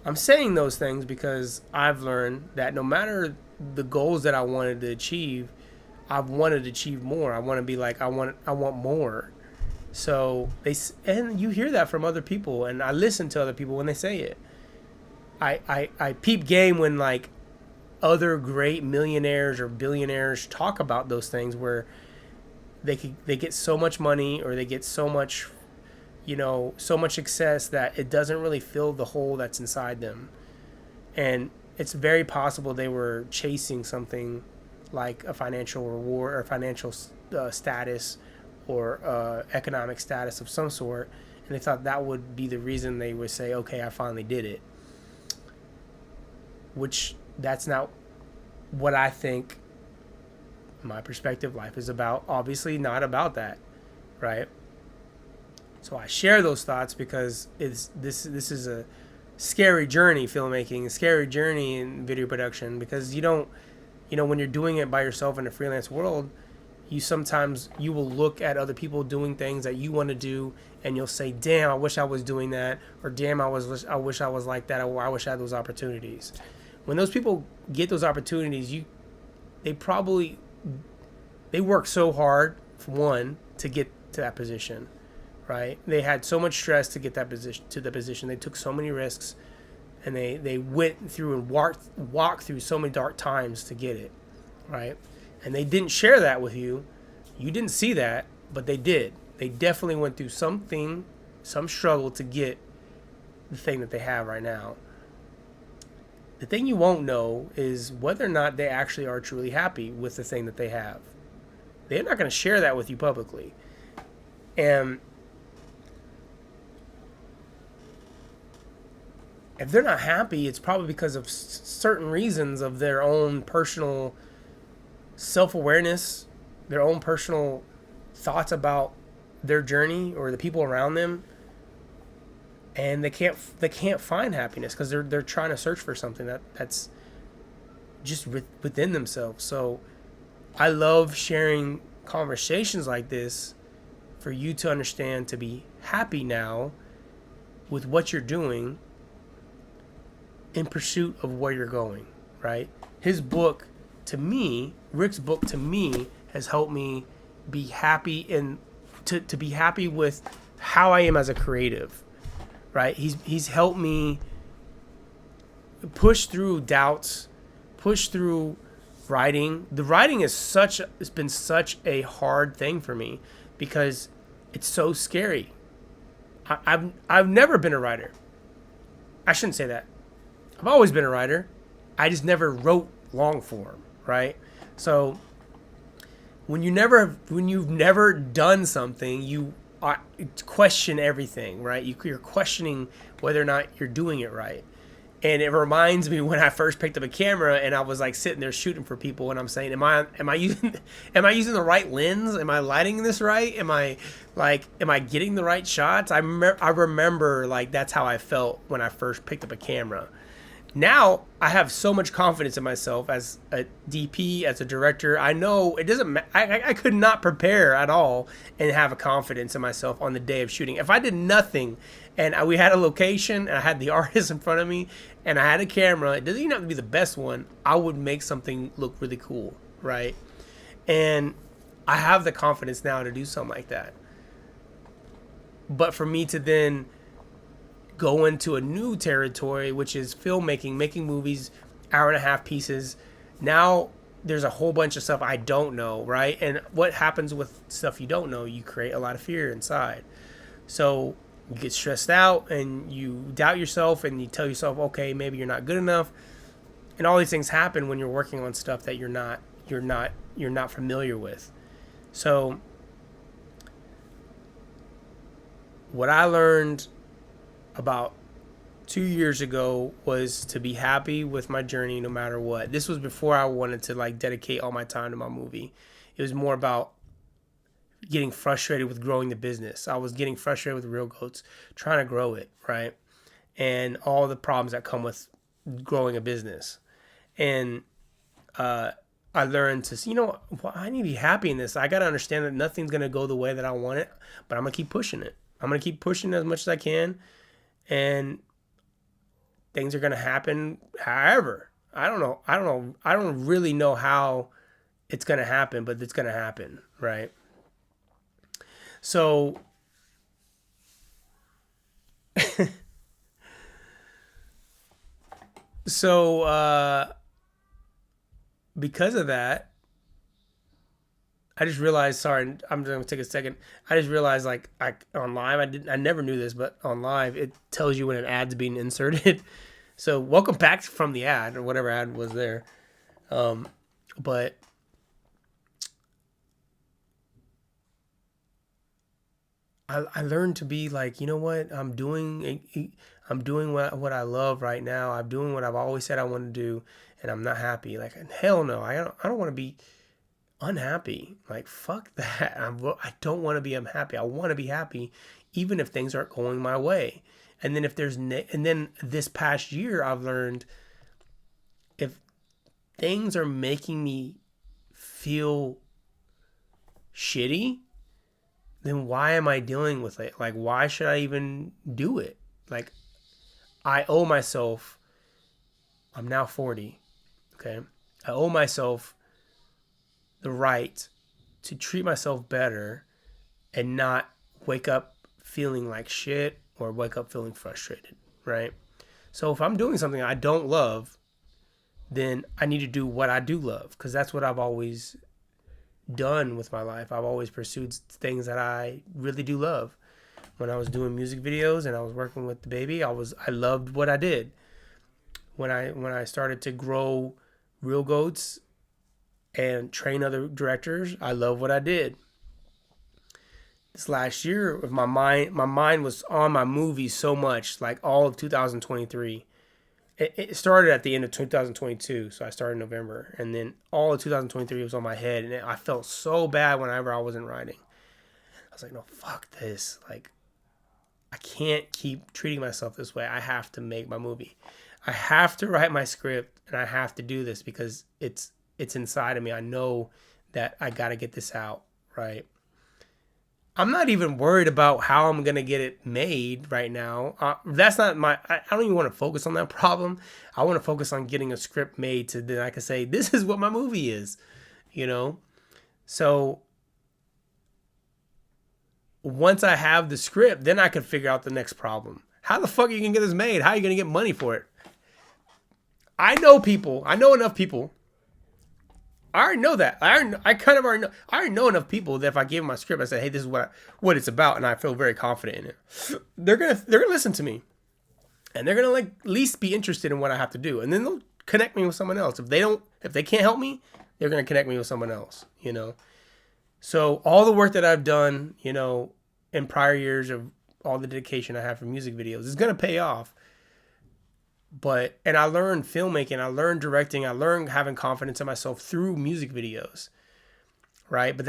I'm saying those things because I've learned that no matter the goals that I wanted to achieve, I've wanted to achieve more. I want to be like, I want more. So and you hear that from other people, and I listen to other people when they say it. I peep game when like other great millionaires or billionaires talk about those things where they get so much money or they get so much, so much success that it doesn't really fill the hole that's inside them. And it's very possible they were chasing something like a financial reward or financial status or economic status of some sort, and they thought that would be the reason they would say, okay, I finally did it. Which that's not what I think my perspective life is about. Obviously not about that, right? So I share those thoughts because this is a scary journey, filmmaking, a scary journey in video production, because when you're doing it by yourself in a freelance world, you will look at other people doing things that you want to do and you'll say, damn, I wish I was doing that, or damn, I wish I was like that, or I wish I had those opportunities. When those people get those opportunities, they work so hard, for one, to get to that position, right? They had so much stress to get to the position. They took so many risks, and they went through and walked through so many dark times to get it, right? And they didn't share that with you. You didn't see that, but they did. They definitely went through some struggle to get the thing that they have right now. The thing you won't know is whether or not they actually are truly happy with the thing that they have. They're not going to share that with you publicly. And if they're not happy, it's probably because of certain reasons of their own personal self-awareness, their own personal thoughts about their journey or the people around them, and they can't find happiness because they're trying to search for something that's just within themselves. So I love sharing conversations like this for you to understand, to be happy now with what you're doing in pursuit of where you're going, right? His book to me, Rick's book to me, has helped me be happy and to be happy with how I am as a creative, right? He's helped me push through doubts, push through writing. The writing it's been such a hard thing for me because it's so scary. I've never been a writer. I shouldn't say that. I've always been a writer. I just never wrote long form, right? So when you've never done something, you question everything, right? You're questioning whether or not you're doing it right. And it reminds me when I first picked up a camera and I was like sitting there shooting for people, and I'm saying, am I using the right lens? Am I lighting this right? Am I getting the right shots? I remember like that's how I felt when I first picked up a camera. Now I have so much confidence in myself as a DP, as a director. I know it doesn't. I could not prepare at all and have a confidence in myself on the day of shooting. If I did nothing, and we had a location, and I had the artist in front of me, and I had a camera, it doesn't even have to be the best one. I would make something look really cool, right? And I have the confidence now to do something like that. But for me to then go into a new territory, which is filmmaking, making movies, hour and a half pieces. Now there's a whole bunch of stuff I don't know, right? And what happens with stuff you don't know? You create a lot of fear inside. So you get stressed out and you doubt yourself and you tell yourself, okay, maybe you're not good enough. And all these things happen when you're working on stuff that you're not familiar with. So what I learned about 2 years ago was to be happy with my journey no matter what. This was before I wanted to like dedicate all my time to my movie. It was more about getting frustrated with growing the business. I was getting frustrated with Real Goats, trying to grow it, right? And all the problems that come with growing a business. And I learned to, I need to be happy in this. I got to understand that nothing's going to go the way that I want it, but I'm going to keep pushing it. I'm going to keep pushing as much as I can. And things are going to happen however. I don't know. I don't really know how it's going to happen, but it's going to happen, right? So because of that, I just realized, sorry, I'm going to take a second. I just realized like on live, I never knew this, but on live, it tells you when an ad's being inserted. So welcome back from the ad or whatever ad was there. But I learned to be like, you know what? I'm doing what I love right now. I'm doing what I've always said I want to do, and I'm not happy. Like, hell no. I don't want to be unhappy. Like, fuck that. I don't want to be unhappy. I want to be happy even if things aren't going my way. And then and then this past year I've learned if things are making me feel shitty, then why am I dealing with it? Like, why should I even do it? Like, I owe myself, I'm now 40, okay? I owe myself the right to treat myself better and not wake up feeling like shit or wake up feeling frustrated, right? So if I'm doing something I don't love, then I need to do what I do love, because that's what I've always done with my life. I've always pursued things that I really do love. When I was doing music videos and I was working with the baby, I loved what I did. when I started to grow Real Goats and train other directors, I love what I did. This last year, my mind was on my movies so much, like all of 2023. It started at the end of 2022, so I started in November, and then all of 2023 was on my head, and I felt so bad whenever I wasn't writing. I was like, no, fuck this. Like, I can't keep treating myself this way. I have to make my movie. I have to write my script, and I have to do this because it's inside of me. I know that I got to get this out, right? I'm not even worried about how I'm going to get it made right now. That's not I don't even want to focus on that problem. I want to focus on getting a script made so then I can say, this is what my movie is, you know? So once I have the script, then I can figure out the next problem. How the fuck are you going to get this made? How are you going to get money for it? I know enough people. I already know that. I already know enough people that if I gave them my script, I said, hey, this is what it's about, and I feel very confident in it. They're gonna listen to me. And they're gonna like at least be interested in what I have to do. And then they'll connect me with someone else. If they can't help me, they're gonna connect me with someone else, you know. So all the work that I've done, you know, in prior years of all the dedication I have for music videos is gonna pay off. And I learned filmmaking, I learned directing, I learned having confidence in myself through music videos, right? But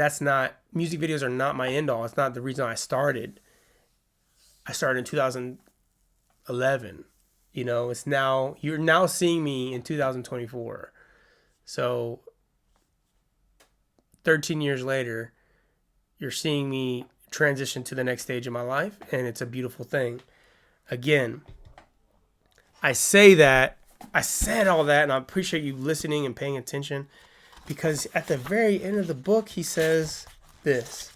music videos are not my end all. It's not the reason I started. I started in 2011, you know, you're now seeing me in 2024. So 13 years later, you're seeing me transition to the next stage of my life, and it's a beautiful thing. Again, I said all that, and I appreciate you listening and paying attention, because at the very end of the book, he says this.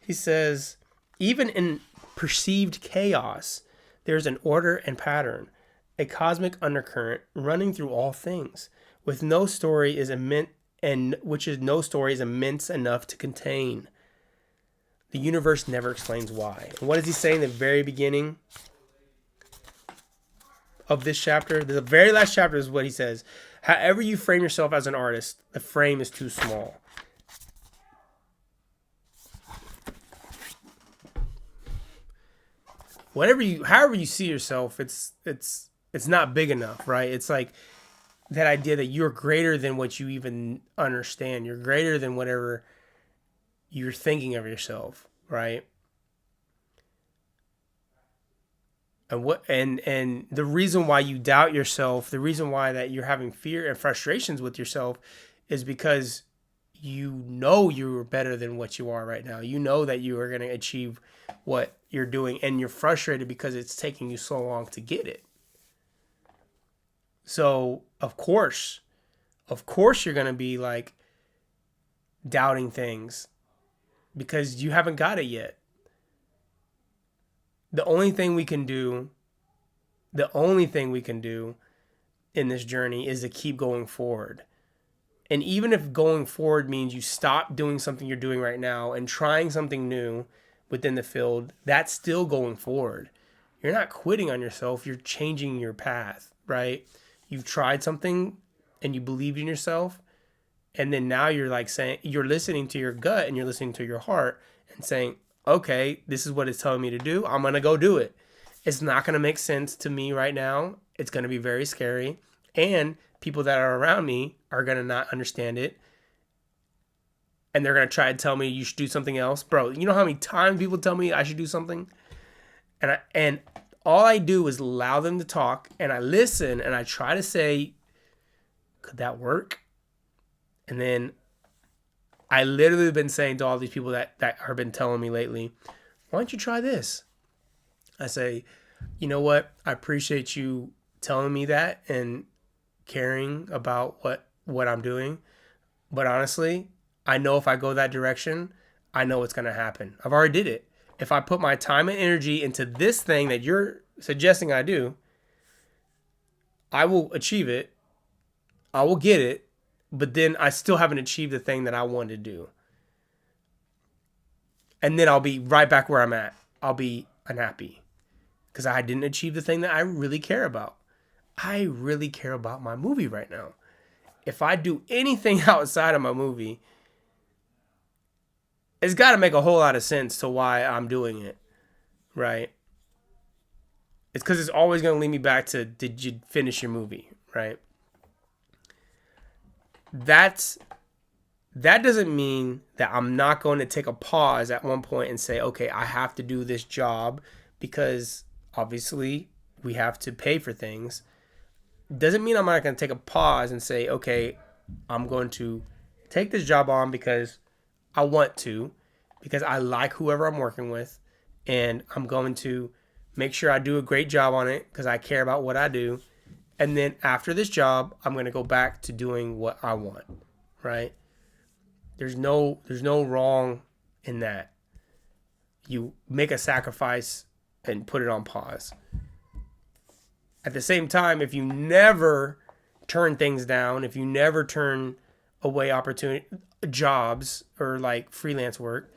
He says, even in perceived chaos, there's an order and pattern, a cosmic undercurrent running through all things, with no story is immense enough to contain. The universe never explains why. And what does he say in the very beginning of this chapter? The very last chapter is what he says. However you frame yourself as an artist, the frame is too small. However you see yourself, it's not big enough, right? It's like that idea that you're greater than what you even understand. You're greater than whatever you're thinking of yourself, right? And the reason why you doubt yourself, the reason why that you're having fear and frustrations with yourself is because you know you're better than what you are right now. You know that you are going to achieve what you're doing, and you're frustrated because it's taking you so long to get it. So, of course you're going to be like doubting things because you haven't got it yet. The only thing we can do in this journey is to keep going forward. And even if going forward means you stop doing something you're doing right now and trying something new within the field, that's still going forward. You're not quitting on yourself. You're changing your path, right? You've tried something and you believed in yourself. And then now you're like saying, you're listening to your gut and you're listening to your heart and saying, okay, this is what it's telling me to do. I'm going to go do it. It's not going to make sense to me right now. It's going to be very scary. And people that are around me are going to not understand it. And they're going to try to tell me you should do something else. Bro, you know how many times people tell me I should do something? And all I do is allow them to talk. And I listen and I try to say, could that work? And then I literally have been saying to all these people that have been telling me lately, why don't you try this? I say, you know what? I appreciate you telling me that and caring about what I'm doing. But honestly, I know if I go that direction, I know what's going to happen. I've already did it. If I put my time and energy into this thing that you're suggesting I do, I will achieve it. I will get it. But then I still haven't achieved the thing that I wanted to do. And then I'll be right back where I'm at. I'll be unhappy because I didn't achieve the thing that I really care about. I really care about my movie right now. If I do anything outside of my movie, it's got to make a whole lot of sense to why I'm doing it, right? It's because it's always going to lead me back to, did you finish your movie, right? That doesn't mean that I'm not going to take a pause at one point and say, okay, I have to do this job because obviously we have to pay for things. Doesn't mean I'm not going to take a pause and say, okay, I'm going to take this job on because I want to, because I like whoever I'm working with, and I'm going to make sure I do a great job on it because I care about what I do. And then after this job, I'm going to go back to doing what I want, right? There's no wrong in that. You make a sacrifice and put it on pause. At the same time, if you never turn things down, if you never turn away opportunity jobs or like freelance work,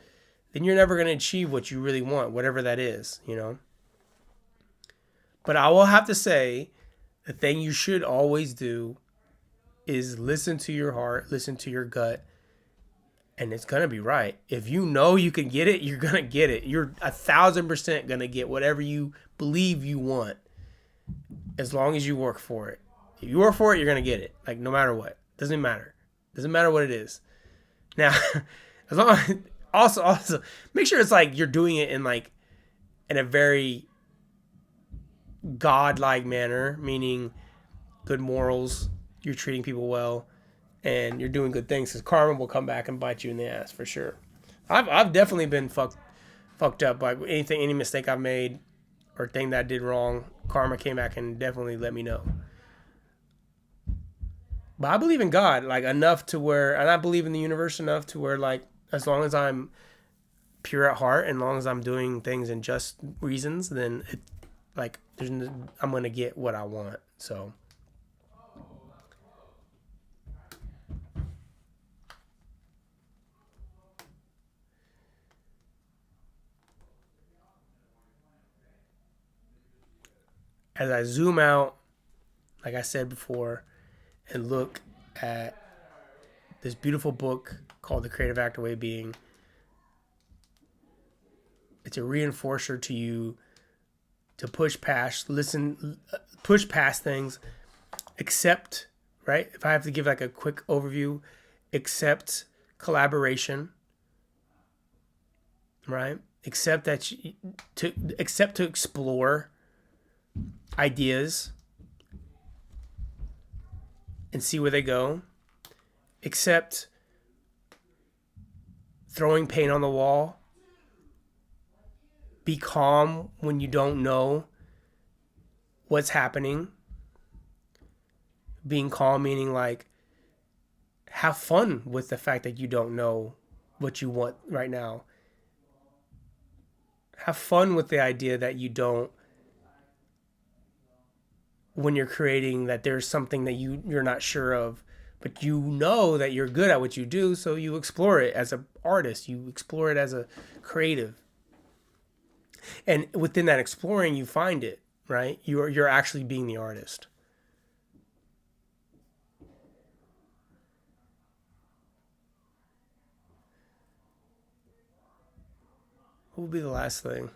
then you're never going to achieve what you really want, whatever that is, you know. But I will have to say, the thing you should always do is listen to your heart, listen to your gut, and it's going to be right. If you know you can get it, you're going to get it. You're 1,000% going to get whatever you believe you want, as long as you work for it. If you work for it, you're going to get it. Like, no matter what. Doesn't matter. Doesn't matter what it is. Now, as long as, also, make sure it's like you're doing it in a very God-like manner, meaning good morals, you're treating people well, and you're doing good things, because karma will come back and bite you in the ass for sure. I've definitely been fucked up by any mistake I've made or thing that I did wrong. Karma came back and definitely let me know. But I believe in God enough to where, and I believe in the universe enough to where as long as I'm pure at heart and as long as I'm doing things in just reasons, then I'm gonna get what I want. So. As I zoom out, like I said before, and look at this beautiful book called The Creative Act of Way Being, it's a reinforcer to you to push past things, accept, right? If I have to give a quick overview, accept collaboration, right? Accept to explore ideas and see where they go. Accept throwing paint on the wall. Be calm when you don't know what's happening. Being calm meaning have fun with the fact that you don't know what you want right now. Have fun with the idea that you don't, when you're creating, that there's something that you're not sure of, but you know that you're good at what you do, so you explore it as an artist, you explore it as a creative. And within that exploring, you find it, right? You're actually being the artist. What would be the last thing?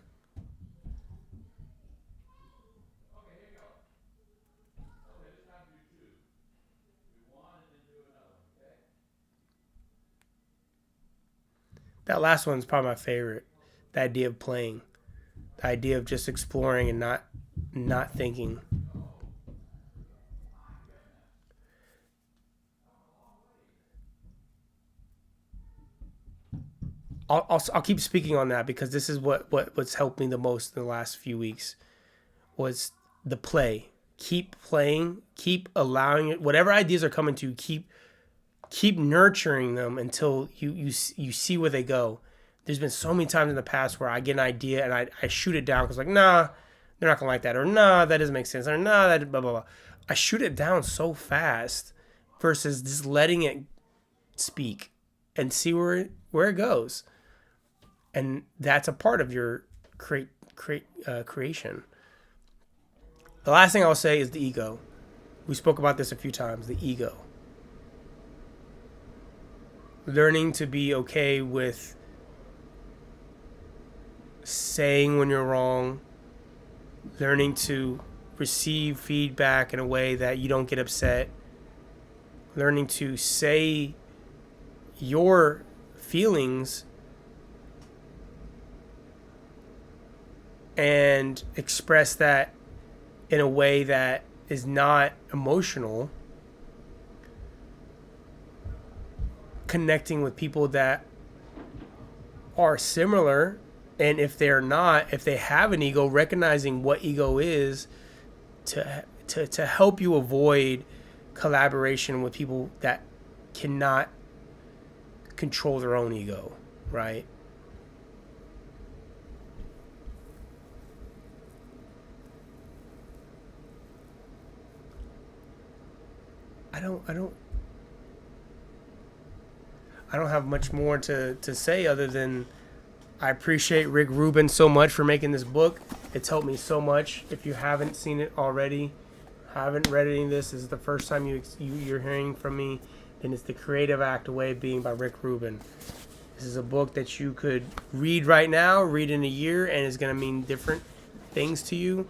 That last one's probably my favorite. The idea of playing. The idea of just exploring and not thinking. I'll keep speaking on that because this is what's helped me the most in the last few weeks was the play. Keep playing. Keep allowing it. Whatever ideas are coming to you, keep nurturing them until you see where they go. There's been so many times in the past where I get an idea and I shoot it down because nah, they're not gonna like that, or nah, that doesn't make sense, or nah, that blah blah blah. I shoot it down so fast versus just letting it speak and see where it goes. And that's a part of your creation. The last thing I'll say is the ego. We spoke about this a few times, the ego. Learning to be okay with saying when you're wrong, learning to receive feedback in a way that you don't get upset, learning to say your feelings and express that in a way that is not emotional, connecting with people that are similar, and if they're not, if they have an ego, recognizing what ego is to help you avoid collaboration with people that cannot control their own ego, right? I don't have much more to say other than I appreciate Rick Rubin so much for making this book. It's helped me so much. If you haven't seen it already, haven't read any of this is the first time you're hearing from me, then it's The Creative Act, A Way of Being by Rick Rubin. This is a book that you could read right now, read in a year, and it's going to mean different things to you.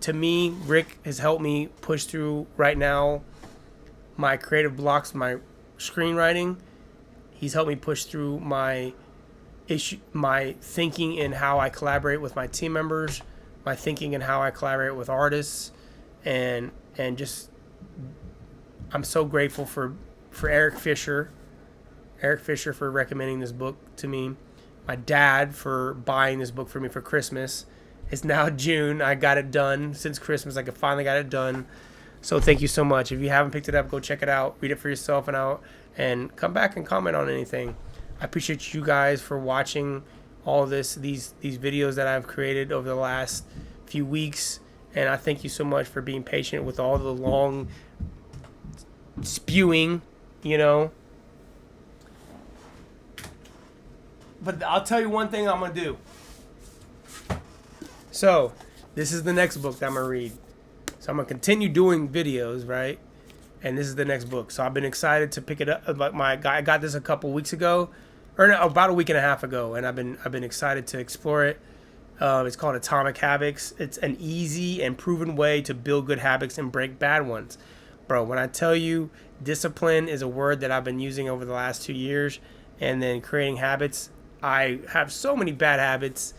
To me, Rick has helped me push through right now my creative blocks, my screenwriting. He's helped me push through my thinking and how I collaborate with my team members, my thinking and how I collaborate with artists, and just I'm so grateful for Eric Fisher for recommending this book to me, my dad for buying this book for me for Christmas. It's now June. I got it done since Christmas. I finally got it done. So thank you so much. If you haven't picked it up, go check it out. Read it for yourself and come back and comment on anything. I appreciate you guys for watching all these videos that I've created over the last few weeks. And I thank you so much for being patient with all the long spewing, But I'll tell you one thing I'm going to do. So, this is the next book that I'm going to read. So I'm going to continue doing videos, right? And this is the next book. So I've been excited to pick it up. I got this a couple weeks ago, or no, about a week and a half ago, and I've been excited to explore it. It's called Atomic Habits. It's an easy and proven way to build good habits and break bad ones. Bro, when I tell you discipline is a word that I've been using over the last 2 years, and then creating habits, I have so many bad habits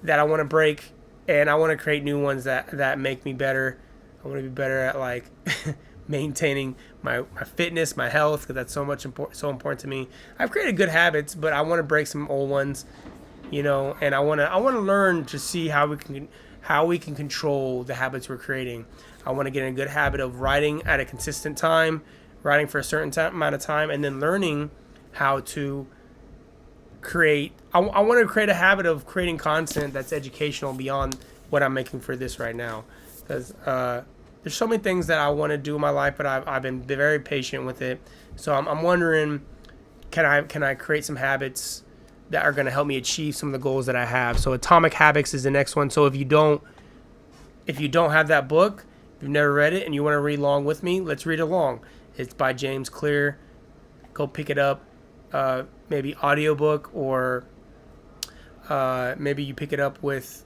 that I want to break, and I want to create new ones that make me better. I want to be better at maintaining my fitness, my health, because that's so important to me. I've created good habits, but I want to break some old ones, and I want to learn to see how we can control the habits we're creating. I want to get in a good habit of writing at a consistent time, writing for a certain amount of time, and then learning how to create. I want to create a habit of creating content that's educational beyond what I'm making for this right now, because there's so many things that I want to do in my life, but I've been very patient with it. So I'm wondering, can I create some habits that are going to help me achieve some of the goals that I have? So Atomic Habits is the next one. So if you don't have that book, if you've never read it and you want to read along with me, let's read along. It's by James Clear. Go pick it up. Maybe audiobook, or maybe you pick it up with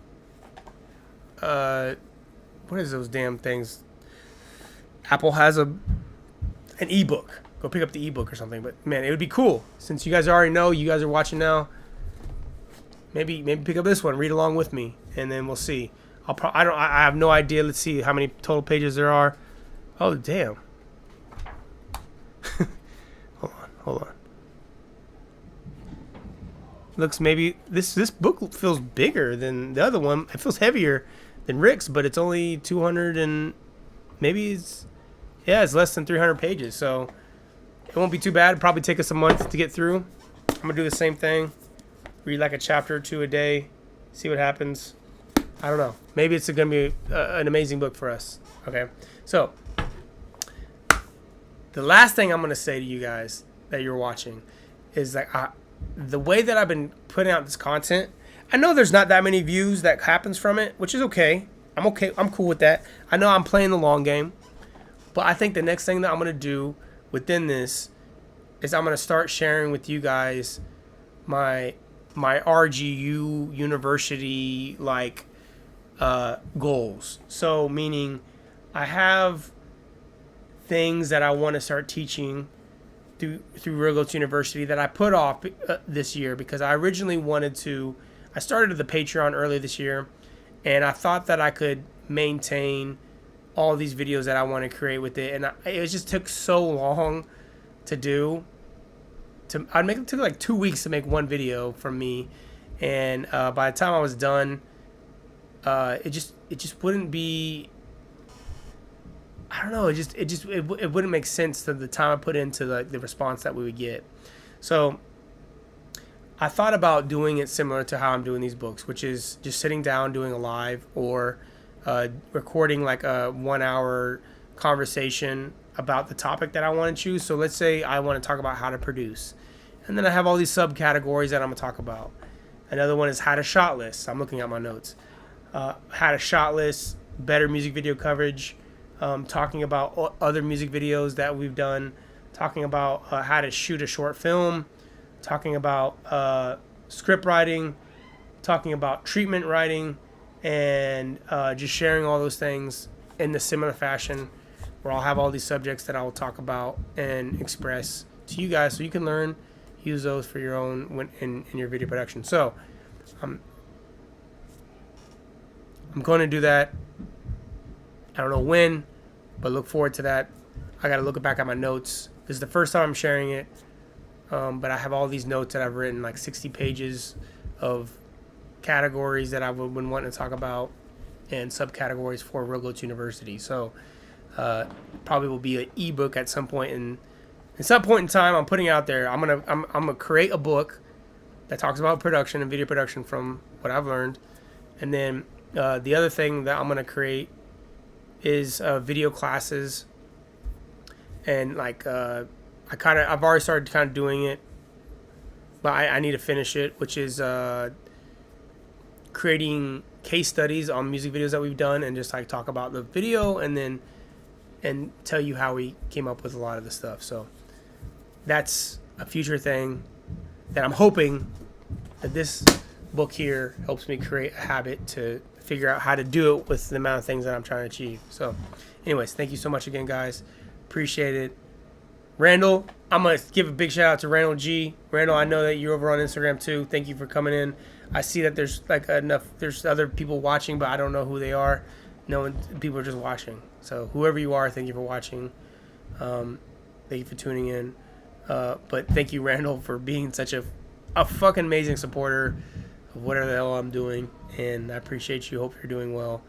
what is those damn things? Apple has an ebook. Go pick up the ebook or something. But man, it would be cool, since you guys already know, you guys are watching now. Maybe pick up this one, read along with me, and then we'll see. I have no idea. Let's see how many total pages there are. Oh damn. Hold on. Looks, maybe this book feels bigger than the other one. It feels heavier than Rick's, but it's only 200 and maybe it's less than 300 pages. So it won't be too bad. It'll probably take us a month to get through. I'm gonna do the same thing. Read like a chapter or two a day. See what happens. I don't know. Maybe it's gonna be an amazing book for us. Okay. So the last thing I'm gonna say to you guys that you're watching is that the way that I've been putting out this content, I know there's not that many views that happens from it, which is okay. I'm okay. I'm cool with that. I know I'm playing the long game. But I think the next thing that I'm going to do within this is I'm going to start sharing with you guys my RGU university like goals. So meaning I have things that I want to start teaching through Real Goats University that I put off this year because I originally wanted to. I started the Patreon earlier this year, and I thought that I could maintain all these videos that I want to create with it, and it just took so long to do. It took like 2 weeks to make one video from me, and by the time I was done, it just wouldn't be. I don't know. It wouldn't make sense to the time I put into the response that we would get. So I thought about doing it similar to how I'm doing these books, which is just sitting down doing a live or recording like a 1 hour conversation about the topic that I want to choose. So let's say I want to talk about how to produce, and then I have all these subcategories that I'm gonna talk about. Another one is how to shot list. I'm looking at my notes. How to shot list, better music video coverage. Talking about other music videos that we've done, talking about how to shoot a short film, talking about script writing, talking about treatment writing, and just sharing all those things in the similar fashion where I'll have all these subjects that I will talk about and express to you guys so you can learn, use those for your own in your video production. So I'm going to do that. I don't know when, but look forward to that. I got to look back at my notes. This is the first time I'm sharing it, but I have all these notes that I've written, like 60 pages of categories that I've been wanting to talk about and subcategories for Real Goats University. So probably will be an ebook at some point. And at some point in time, I'm putting it out there. I'm gonna create a book that talks about production and video production from what I've learned, and then the other thing that I'm gonna create is video classes, and like I've already started kind of doing it, but I need to finish it, which is creating case studies on music videos that we've done and just like talk about the video and tell you how we came up with a lot of the stuff. So that's a future thing that I'm hoping that this book here helps me create a habit to figure out how to do it with the amount of things that I'm trying to achieve. So anyways, thank you so much again, guys. Appreciate it. Randall, I'm going to give a big shout out to Randall G. Randall, I know that you're over on Instagram too. Thank you for coming in. I see that there's like there's other people watching, but I don't know who they are. No, people are just watching. So whoever you are, thank you for watching. Thank you for tuning in. But thank you, Randall, for being such a fucking amazing supporter of whatever the hell I'm doing. And I appreciate you. Hope you're doing well.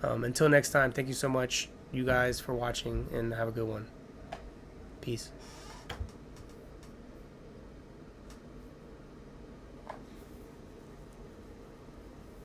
Until next time, thank you so much, you guys, for watching, and have a good one. Peace.